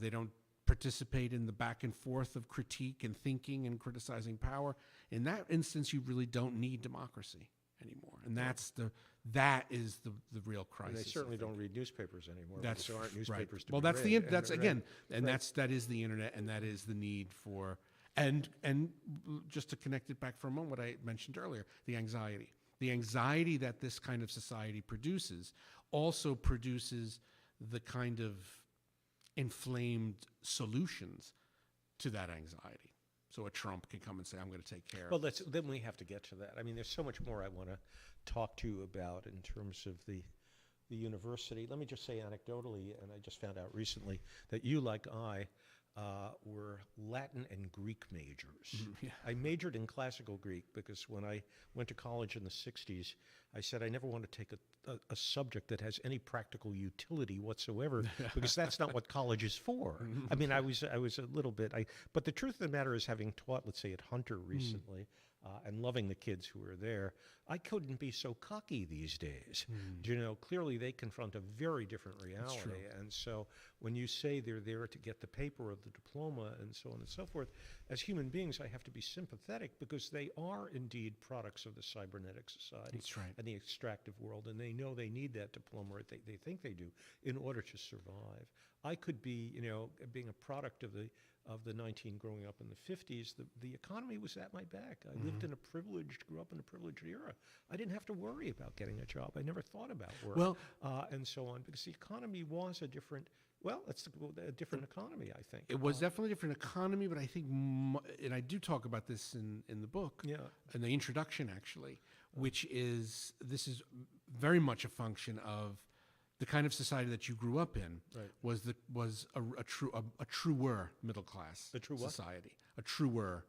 They don't participate in the back and forth of critique and thinking and criticizing power. In that instance, you really don't need democracy anymore. And that is the real crisis. And they certainly don't read newspapers anymore. That's there aren't newspapers to well, be that's read. that is the internet, and that is the need for and just to connect it back for a moment, what I mentioned earlier, the anxiety that this kind of society produces also produces the kind of inflamed solutions to that anxiety. So a Trump can come and say, I'm going to take care of it. Then we have to get to that. I mean, there's so much more I want to talk to you about in terms of the university. Let me just say anecdotally, and I just found out recently, that you, like I, were Latin and Greek majors. Yeah. I majored in classical Greek because when I went to college in the 60s, I said I never want to take a subject that has any practical utility whatsoever, because that's not what college is for. I mean, I was a little bit, but the truth of the matter is, having taught, let's say, at Hunter recently, and loving the kids who were there, I couldn't be so cocky these days. Clearly they confront a very different reality. And so when you say they're there to get the paper or the diploma and so on and so forth, as human beings, I have to be sympathetic, because they are indeed products of the cybernetic society. That's right. And the extractive world, and they know they need that diploma, or they think they do, in order to survive. I could be, being a product of the 19 growing up in the 50s, the economy was at my back. I grew up in a privileged era. I didn't have to worry about getting a job. I never thought about work, and so on, because the economy was a different economy, I think. It was definitely a different economy, but I think, and I do talk about this in the book, in the introduction actually, which is, this is very much a function of the kind of society that you grew up in. Right. was a truer middle class society, a truer.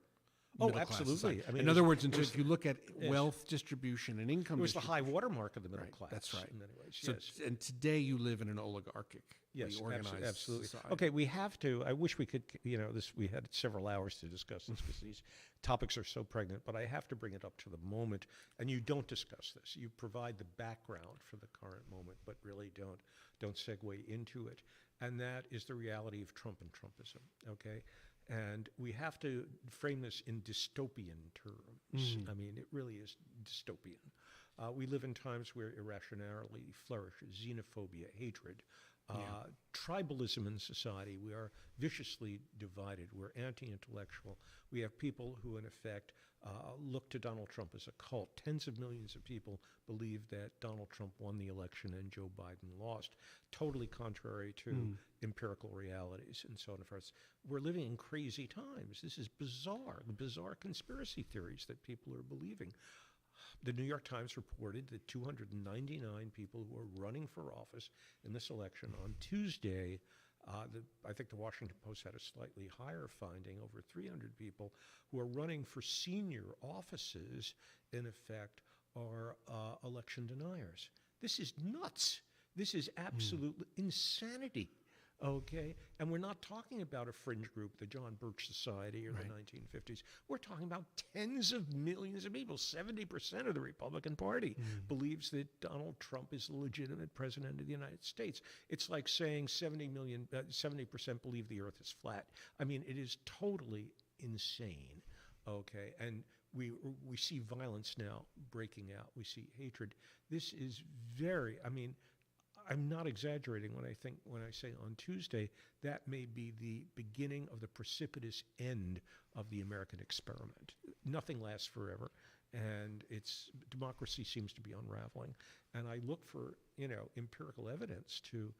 Oh, absolutely. I mean, in other words, if you look at wealth distribution and income, it was the high watermark of the middle class. That's right. In many ways. So, and today you live in an oligarchic, organized absolutely. society. Okay, we have to. I wish we could. We had several hours to discuss this because these topics are so pregnant. But I have to bring it up to the moment. And you don't discuss this. You provide the background for the current moment, but really don't segue into it. And that is the reality of Trump and Trumpism. Okay. And we have to frame this in dystopian terms. I mean, it really is dystopian. We live in times where irrationality flourishes, xenophobia, hatred, tribalism in society. We are viciously divided. We're anti-intellectual. We have people who, in effect, look to Donald Trump as a cult. Tens of millions of people believe that Donald Trump won the election and Joe Biden lost, totally contrary to empirical realities and so on and so forth. We're living in crazy times. This is bizarre, the bizarre conspiracy theories that people are believing. The New York Times reported that 299 people who are running for office in this election on Tuesday. I think the Washington Post had a slightly higher finding, over 300 people who are running for senior offices, in effect, are election deniers. This is nuts. This is absolute insanity. Okay, and we're not talking about a fringe group, the John Birch Society or the 1950s. We're talking about tens of millions of people. 70% of the Republican Party believes that Donald Trump is the legitimate president of the United States. It's like saying 70% believe the earth is flat. I mean, it is totally insane. Okay, and we see violence now breaking out. We see hatred. This is very. I mean, I'm not exaggerating when I say on Tuesday that may be the beginning of the precipitous end of the American experiment. Nothing lasts forever, and democracy seems to be unraveling. And I look for empirical evidence to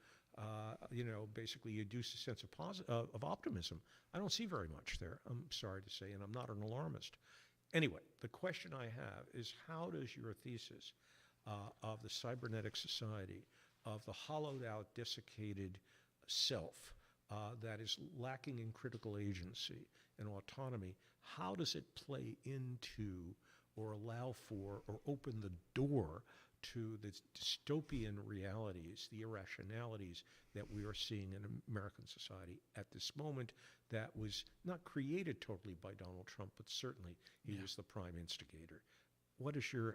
basically induce a sense of optimism. I don't see very much there. I'm sorry to say, and I'm not an alarmist. Anyway, the question I have is, how does your thesis of the cybernetic society, of the hollowed out, desiccated self that is lacking in critical agency and autonomy, how does it play into or allow for or open the door to the dystopian realities, the irrationalities that we are seeing in American society at this moment, that was not created totally by Donald Trump, but certainly he was the prime instigator.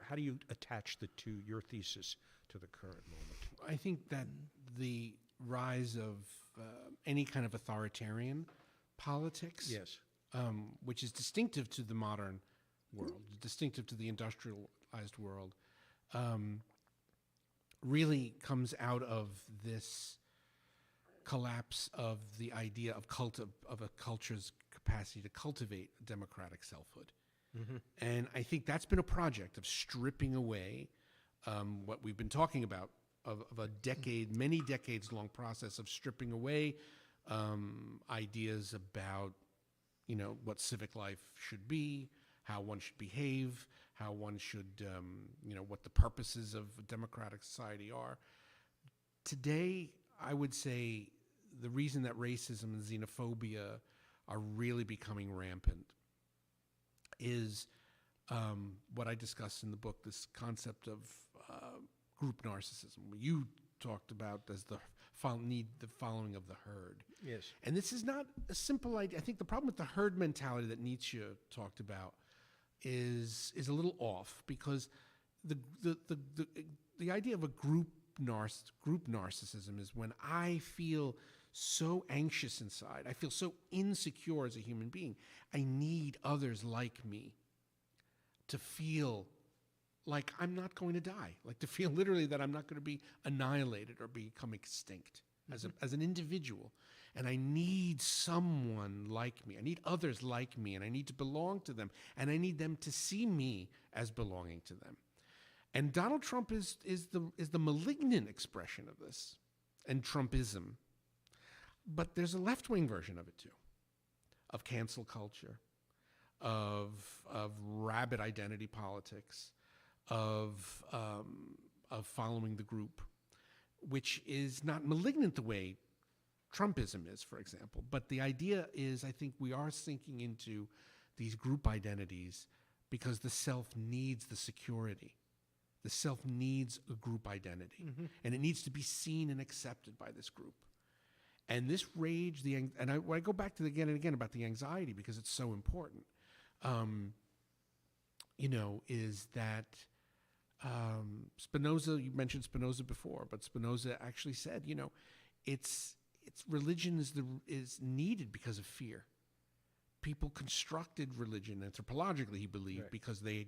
How do you attach your thesis to the current moment? I think that the rise of any kind of authoritarian politics, Yes. Which is distinctive to the modern world, distinctive to the industrialized world, really comes out of this collapse of the idea of a culture's capacity to cultivate democratic selfhood. Mm-hmm. And I think that's been a project of stripping away what we've been talking about, of a many decades long process of stripping away ideas about, what civic life should be, how one should behave, how one should, what the purposes of a democratic society are. Today, I would say the reason that racism and xenophobia are really becoming rampant is what I discussed in the book, this concept of group narcissism. You talked about as the following of the herd. Yes. And this is not a simple idea. I think the problem with the herd mentality that Nietzsche talked about is a little off, because the idea of a group narcissism is when I feel so anxious inside, I feel so insecure as a human being, I need others like me to feel like I'm not going to die, like to feel literally that I'm not going to be annihilated or become extinct as an individual. And I need someone like me. I need others like me, and I need to belong to them, and I need them to see me as belonging to them. And Donald Trump is the malignant expression of this, and Trumpism. But there's a left-wing version of it too, of cancel culture, of rabid identity politics, of following the group, which is not malignant the way Trumpism is, for example. But the idea is, I think we are sinking into these group identities because the self needs the security. The self needs a group identity, and it needs to be seen and accepted by this group. And this rage, I go back to again and again about the anxiety because it's so important. Is that Spinoza? You mentioned Spinoza before, but Spinoza actually said, it's religion is needed because of fear. People constructed religion anthropologically, he believed, right, because they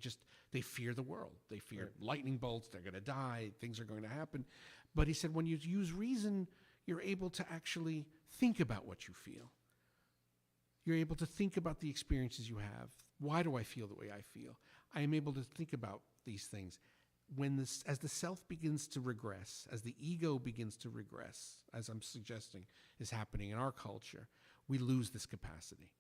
fear the world. They fear right. lightning bolts. They're going to die. Things are going to happen. But he said, when you use reason, you're able to actually think about what you feel. You're able to think about the experiences you have. Why do I feel the way I feel? I am able to think about these things. As the self begins to regress, as the ego begins to regress, as I'm suggesting is happening in our culture, we lose this capacity.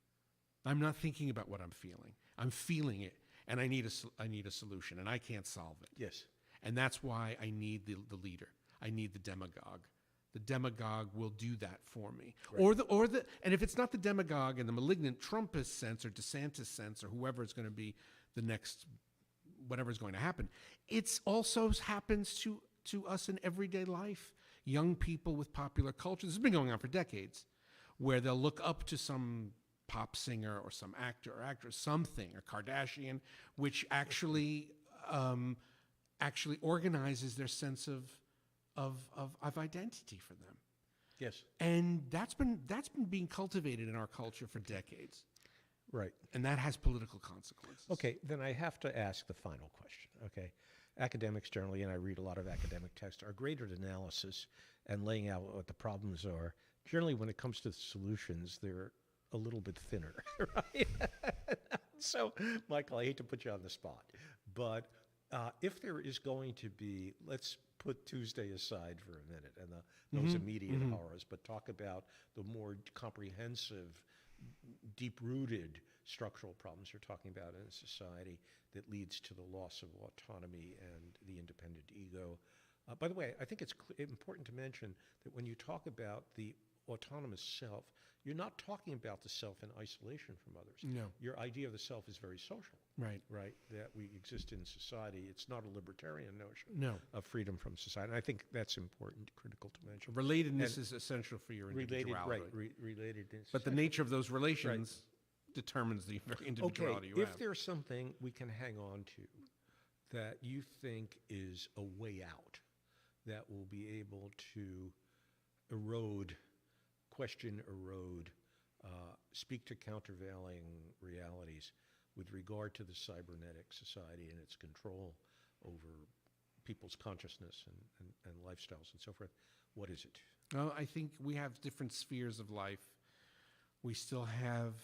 I'm not thinking about what I'm feeling. I'm feeling it, and I need a solution, and I can't solve it. Yes. And that's why I need the leader. I need the demagogue. The demagogue will do that for me. Right. And if it's not the demagogue in the malignant Trumpist sense or DeSantis sense or whoever is going to be the next, whatever is going to happen, it also happens to us in everyday life. Young people with popular culture, this has been going on for decades, where they'll look up to some pop singer or some actor or actress, something, or Kardashian, which actually organizes their sense of identity for them. Yes. And that's been being cultivated in our culture for decades. Right. And that has political consequences. Okay, then I have to ask the final question, okay? Academics generally, and I read a lot of academic text, are great at analysis and laying out what the problems are. Generally, when it comes to the solutions, they're a little bit thinner, right? So, Michael, I hate to put you on the spot, but if there is going to be, let's put Tuesday aside for a minute and those immediate horrors, but talk about the more comprehensive, deep-rooted structural problems you're talking about in a society that leads to the loss of autonomy and the independent ego. By the way, I think it's important to mention that when you talk about the autonomous self, you're not talking about the self in isolation from others. No. Your idea of the self is very social. Right. Right? That we exist in society. It's not a libertarian notion No. of freedom from society. And I think that's important, critical to mention. Relatedness is essential for your individuality. Relatedness. But the nature of those relations determines the very individuality you if have. there's something we can hang on to that you think is a way out that will be able to question erode, speak to countervailing realities with regard to the cybernetic society and its control over people's consciousness and lifestyles and so forth, what is it? Well, I think we have different spheres of life. We still have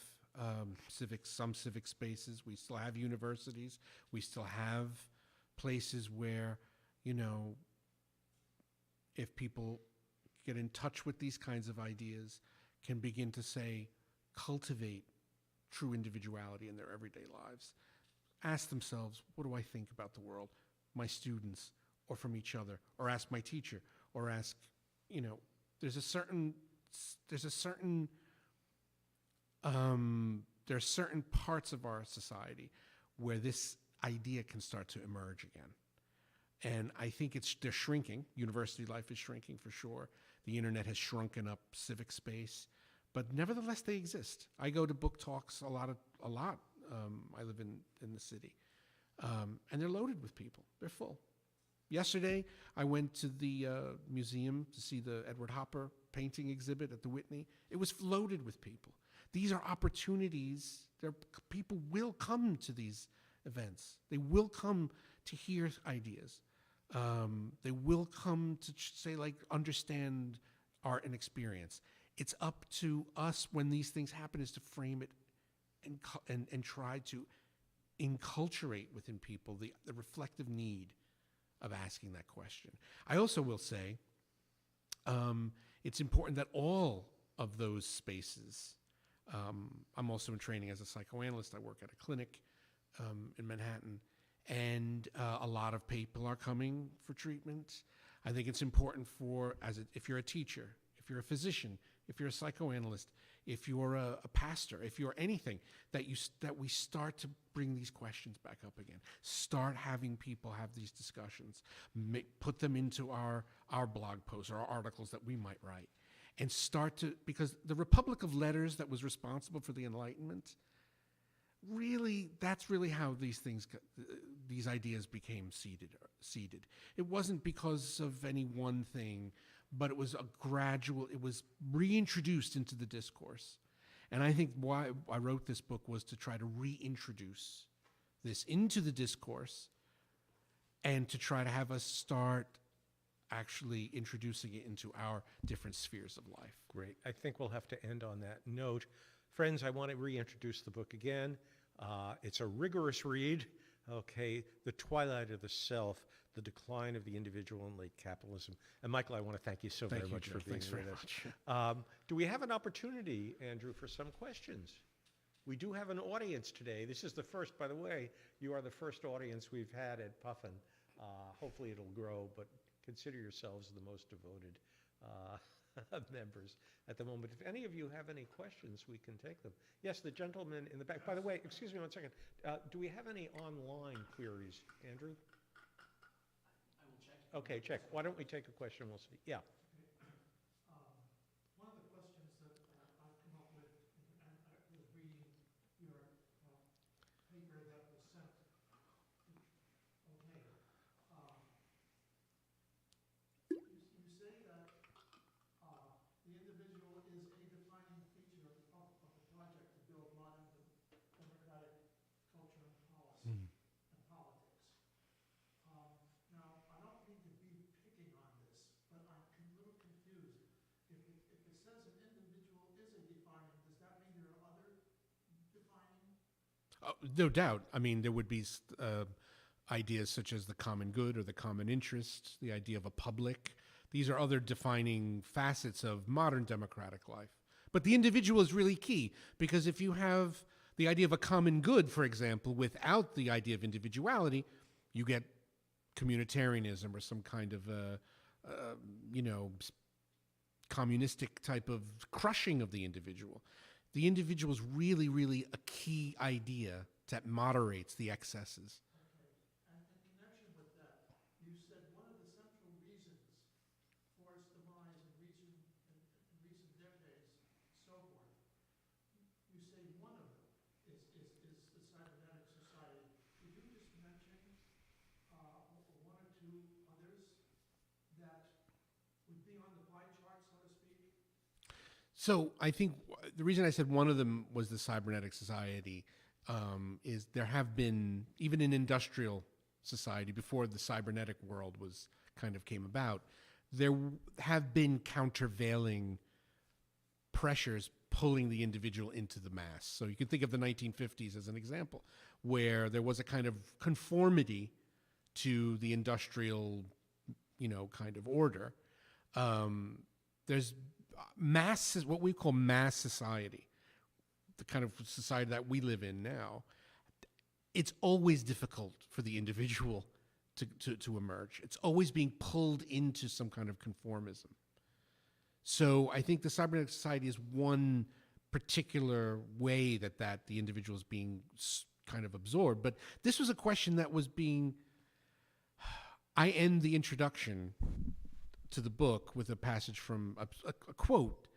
some civic spaces. We still have universities. We still have places where, if people get in touch with these kinds of ideas, can begin to cultivate true individuality in their everyday lives. Ask themselves, what do I think about the world, my students, or from each other, or ask my teacher, or ask, there are certain parts of our society where this idea can start to emerge again. And I think they're shrinking. University life is shrinking for sure. The internet has shrunken up civic space, but nevertheless they exist. I go to book talks a lot. I live in the city, and they're loaded with people. They're full. Yesterday, I went to the museum to see the Edward Hopper painting exhibit at the Whitney. It was loaded with people. These are opportunities. People will come to these events. They will come to hear ideas. They will come to understand art and experience. It's up to us when these things happen is to frame it and try to enculturate within people the reflective need of asking that question. I also will say it's important that all of those spaces, I'm also in training as a psychoanalyst. I work at a clinic in Manhattan, and a lot of people are coming for treatment. I think it's important if you're a teacher, if you're a physician, if you're a psychoanalyst, if you're a pastor, if you're anything, that we start to bring these questions back up again. Start having people have these discussions. Put them into our blog posts or our articles that we might write. And because the Republic of Letters that was responsible for the Enlightenment, that's really how these ideas became seeded. It wasn't because of any one thing, but it was it was reintroduced into the discourse. And I think why I wrote this book was to try to reintroduce this into the discourse and to try to have us start actually introducing it into our different spheres of life. Great. I think we'll have to end on that note. Friends, I want to reintroduce the book again. It's a rigorous read. Okay, The Twilight of the Self, The Decline of the Individual in Late Capitalism. And Michael, I want to thank you so very much for being with us. Do we have an opportunity, Andrew, for some questions? We do have an audience today. This is the first, by the way, you are the first audience we've had at Puffin. Hopefully it'll grow, but consider yourselves the most devoted members at the moment. If any of you have any questions, we can take them. Yes, the gentleman in the back. By the way, excuse me 1 second. Do we have any online queries, Andrew? I will check. Okay, check. Why don't we take a question? We'll see. Yeah. One of the questions that I've come up with, and I was reading your paper that was sent. Okay. You say that the individual is a defining feature of the project to build modern No doubt. I mean, there would be ideas such as the common good or the common interest, the idea of a public. These are other defining facets of modern democratic life. But the individual is really key, because if you have the idea of a common good, for example, without the idea of individuality, you get communitarianism or some kind of, communistic type of crushing of the individual. The individual is really, really a key idea that moderates the excesses. Okay. And in connection with that, you said one of the central reasons for its demise in recent decades, so forth. You say one of them is the cybernetic society. Could you just mention one or two others that would be on the pie chart, so to speak? So I think the reason I said one of them was the cybernetic society is there have been, even in industrial society, before the cybernetic world was kind of came about, there have been countervailing pressures pulling the individual into the mass. So you can think of the 1950s as an example, where there was a kind of conformity to the industrial, kind of order. There's mass, what we call mass society, the kind of society that we live in now. It's always difficult for the individual to emerge. It's always being pulled into some kind of conformism. So I think the cybernetic society is one particular way that the individual is being kind of absorbed. But this was a question that was being, I end the introduction to the book with a passage from a quote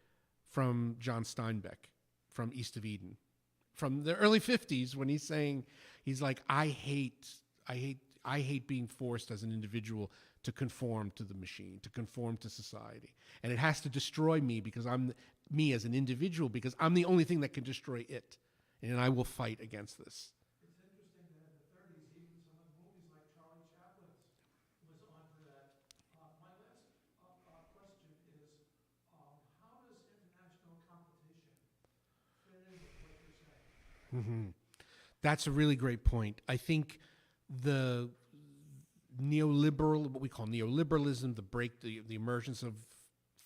from John Steinbeck from East of Eden, from the early 50s, when he's like, I hate being forced as an individual to conform to the machine, to conform to society. And it has to destroy me because I'm me as an individual, because I'm the only thing that can destroy it. And I will fight against this. It's interesting that in the 30s, even some of the movies like Charlie Chaplin's was onto that. My last question is, how does international competition fit in with what you're saying? Mm-hmm. That's a really great point. I think the neoliberal, what we call neoliberalism, the emergence of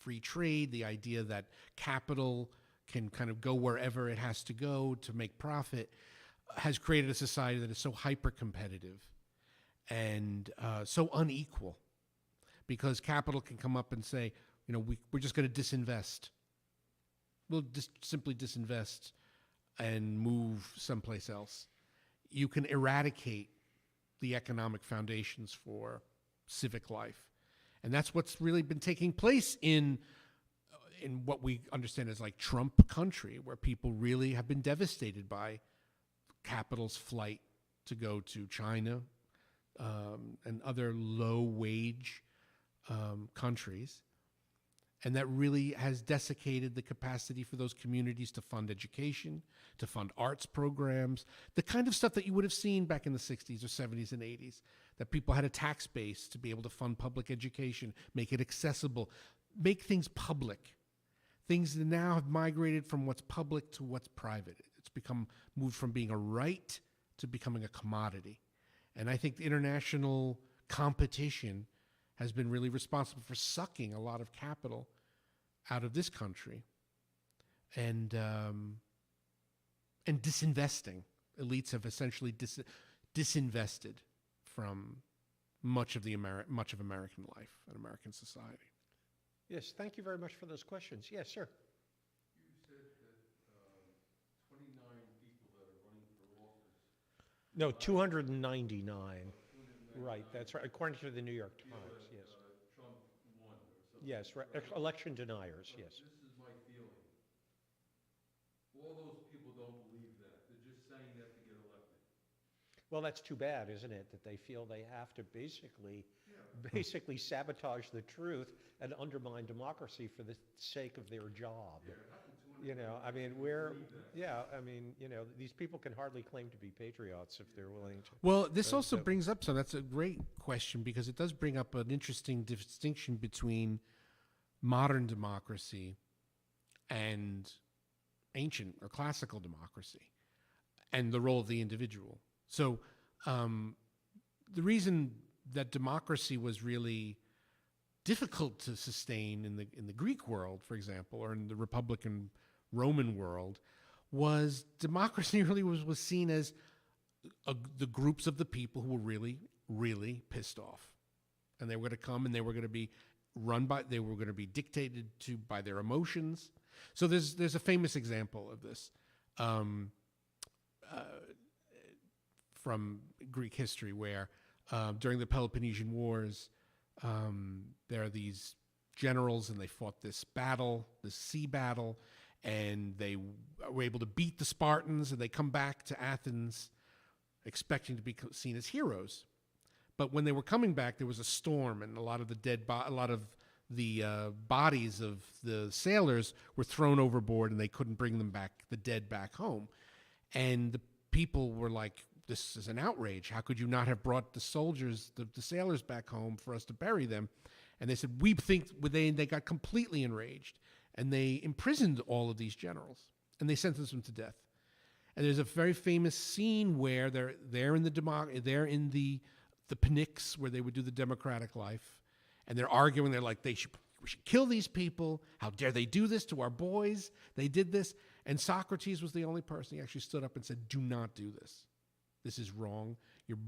free trade, the idea that capital can kind of go wherever it has to go to make profit, has created a society that is so hyper-competitive and so unequal, because capital can come up and say, we're just going to disinvest. We'll just simply disinvest and move someplace else. You can eradicate the economic foundations for civic life. And that's what's really been taking place in what we understand as like Trump country, where people really have been devastated by capital's flight to go to China and other low-wage countries. And that really has desiccated the capacity for those communities to fund education, to fund arts programs, the kind of stuff that you would have seen back in the 60s or 70s and 80s, that people had a tax base to be able to fund public education, make it accessible, make things public. Things that now have migrated from what's public to what's private. It's moved from being a right to becoming a commodity. And I think the international competition has been really responsible for sucking a lot of capital out of this country and disinvesting. Elites have essentially disinvested from much of American life and American society. Yes, thank you very much for those questions. Yes, sir. You said that 29 people that are running for office. No, 299. 299. Right, that's right, according to the New York feel Times, that, yes. Trump won or something. Yes, right. Right? Election deniers, But yes. this is my feeling. All those people don't believe that. They're just saying that to get elected. Well, that's too bad, isn't it, that they feel they have to basically sabotage the truth and undermine democracy for the sake of their job. Yeah, how can 200 I mean, believe that? these people can hardly claim to be patriots if they're willing to. Well, this also brings up, so that's a great question, because it does bring up an interesting distinction between modern democracy and ancient or classical democracy. and the role of the individual. So the reason that democracy was really difficult to sustain in the Greek world, for example, or in the Republican Roman world, was democracy really was seen as the groups of the people who were really, really pissed off. And they were going to come and they were going to be they were going to be dictated to by their emotions. So there's a famous example of this from Greek history where during the Peloponnesian Wars, there are these generals and they fought this sea battle, and they were able to beat the Spartans, and they come back to Athens expecting to be seen as heroes. But when they were coming back, there was a storm, and a lot of the bodies of the sailors were thrown overboard, and they couldn't bring the dead back home. And the people were like, this is an outrage. How could you not have brought the soldiers, the sailors back home for us to bury them? And they said, we think, they got completely enraged. And they imprisoned all of these generals, and they sentenced them to death. And there's a very famous scene where they're in the Pnyx, where they would do the democratic life, and they're arguing. They're like, we should kill these people. How dare they do this to our boys? They did this. And Socrates was the only person. He actually stood up and said, do not do this. This is wrong. Your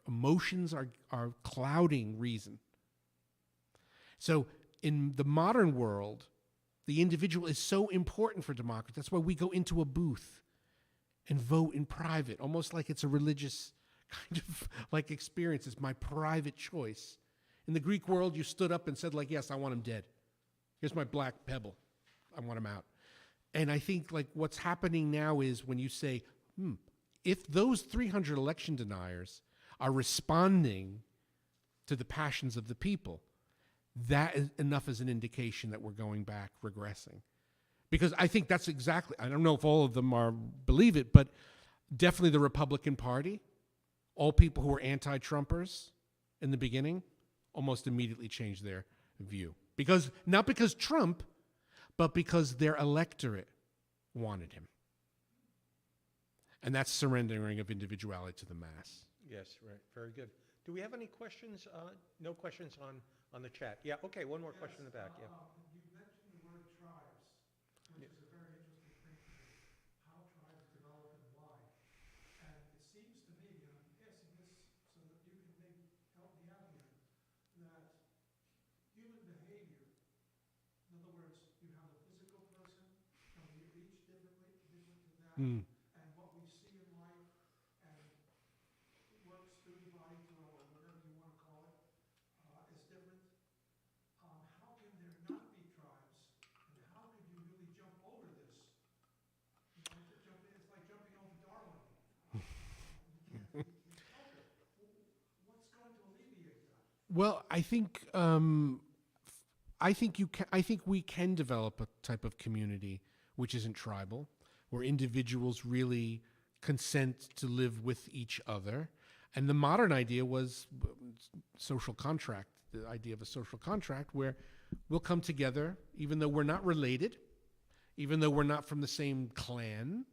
emotions are clouding reason. So in the modern world, the individual is so important for democracy. That's why we go into a booth and vote in private, almost like it's a religious kind of like experience. It's my private choice. In the Greek world, you stood up and said, like, yes, I want him dead. Here's my black pebble. I want him out. And I think like what's happening now is when you say, if those 300 election deniers are responding to the passions of the people, that is enough as an indication that we're going back, regressing. Because I think that's exactly, I don't know if all of them believe it, but definitely the Republican Party, all people who were anti-Trumpers in the beginning, almost immediately changed their view. Not because Trump, but because their electorate wanted him. And that's surrendering of individuality to the mass. Yes, right. Very good. Do we have any questions? No questions on the chat. Yeah, okay, one more question in the back. Yeah. You mentioned the word tribes, which is a very interesting thing to me, how tribes develop and why. And it seems to me, and I'm asking this so that you can maybe help me out here, that human behavior, in other words, you have a physical person, and we each different to that. And what we see in life and works through the body or whatever you want to call it is different. How can there not be tribes? And how could you really jump over this? It's like jumping over Darwin. You can't help it. What's going to alleviate that? Well, I think we can develop a type of community which isn't tribal, where individuals really consent to live with each other. And the modern idea was social contract, the idea of a social contract where we'll come together, even though we're not related, even though we're not from the same clan,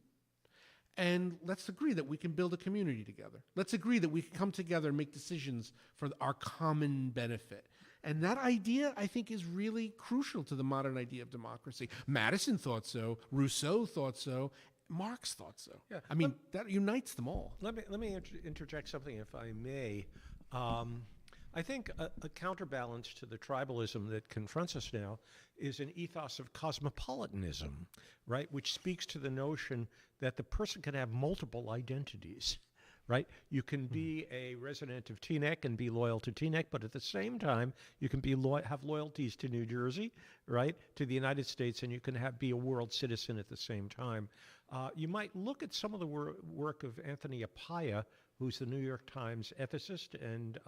and let's agree that we can build a community together. Let's agree that we can come together and make decisions for our common benefit. And that idea, I think, is really crucial to the modern idea of democracy. Madison thought so, Rousseau thought so, Marx thought so. Yeah. I mean, that unites them all. Let me interject something, if I may. I think a counterbalance to the tribalism that confronts us now is an ethos of cosmopolitanism, right? Which speaks to the notion that the person can have multiple identities, right? You can be a resident of Teaneck and be loyal to Teaneck, but at the same time, you can be have loyalties to New Jersey, right? To the United States, and you can be a world citizen at the same time. You might look at some of the work of Anthony Appiah, who's the New York Times ethicist, and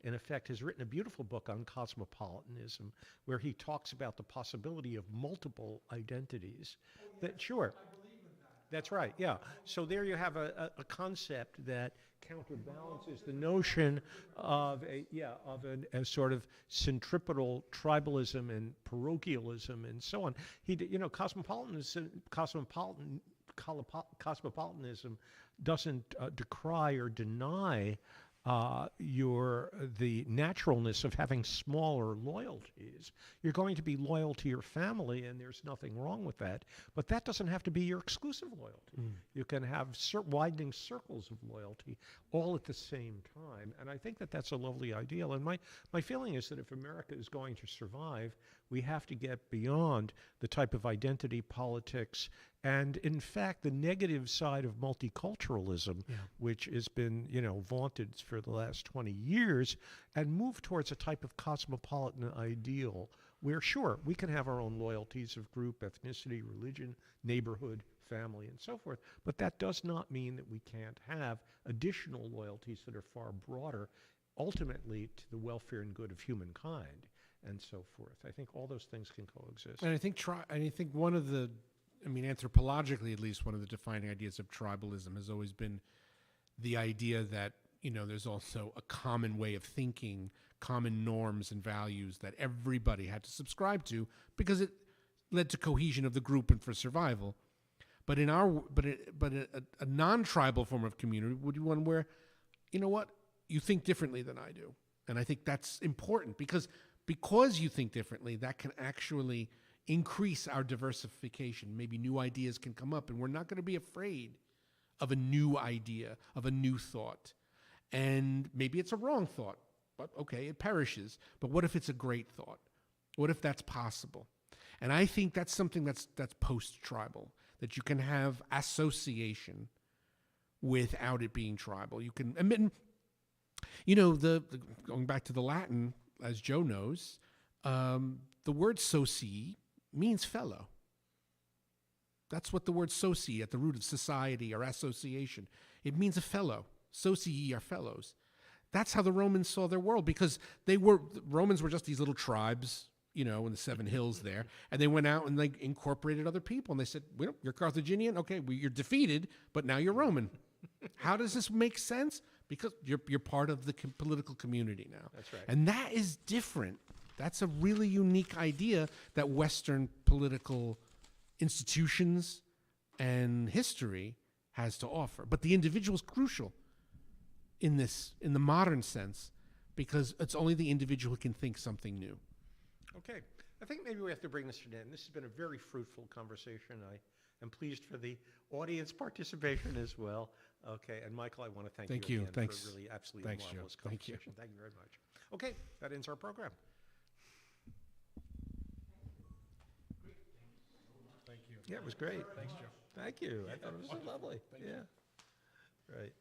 in effect has written a beautiful book on cosmopolitanism, where he talks about the possibility of multiple identities. Oh, yes, Sure. I believe in that. That's right, yeah. So there you have a concept that counterbalances the notion of a sort of centripetal tribalism and parochialism and so on. Cosmopolitanism cosmopolitanism doesn't decry or deny the naturalness of having smaller loyalties. You're going to be loyal to your family, and there's nothing wrong with that. But that doesn't have to be your exclusive loyalty. You can have widening circles of loyalty all at the same time. And I think that that's a lovely ideal. And my feeling is that if America is going to survive, we have to get beyond the type of identity politics and, in fact, the negative side of multiculturalism, which has been, vaunted for the last 20 years, and move towards a type of cosmopolitan ideal where, sure, we can have our own loyalties of group, ethnicity, religion, neighborhood, family, and so forth, but that does not mean that we can't have additional loyalties that are far broader, ultimately to the welfare and good of humankind, and so forth. I think all those things can coexist. And I think one of the, anthropologically at least, one of the defining ideas of tribalism has always been the idea that, there's also a common way of thinking, common norms and values that everybody had to subscribe to because it led to cohesion of the group and for survival. But a non-tribal form of community would be one where, you think differently than I do. And I think that's important because you think differently, that can actually increase our diversification. Maybe new ideas can come up, and we're not going to be afraid of a new idea, of a new thought. And maybe it's a wrong thought, but okay, it perishes. But what if it's a great thought? What if that's possible? And I think that's something that's post-tribal, that you can have association without it being tribal. You can, going back to the Latin, as Joe knows, the word socii means fellow. That's what the word socii, at the root of society or association, it means a fellow. Socii are fellows. That's how the Romans saw their world, because Romans were just these little tribes, in the 7 hills there, and they went out and they incorporated other people, and they said, you're Carthaginian? Okay, you're defeated, but now you're Roman. How does this make sense? Because you're part of the political community now. That's right. And that is different. That's a really unique idea that Western political institutions and history has to offer. But the individual is crucial in the modern sense, because it's only the individual who can think something new. Okay. I think maybe we have to bring this to an end. This has been a very fruitful conversation. I am pleased for the audience participation as well. Okay. And Michael, I want to thank you again Thanks. for a really absolutely marvelous conversation. Thank you very much. Okay. That ends our program. Thank you. Yeah, it was great. Thanks, Joe. Thank you. I thought it was so lovely. Yeah. Right.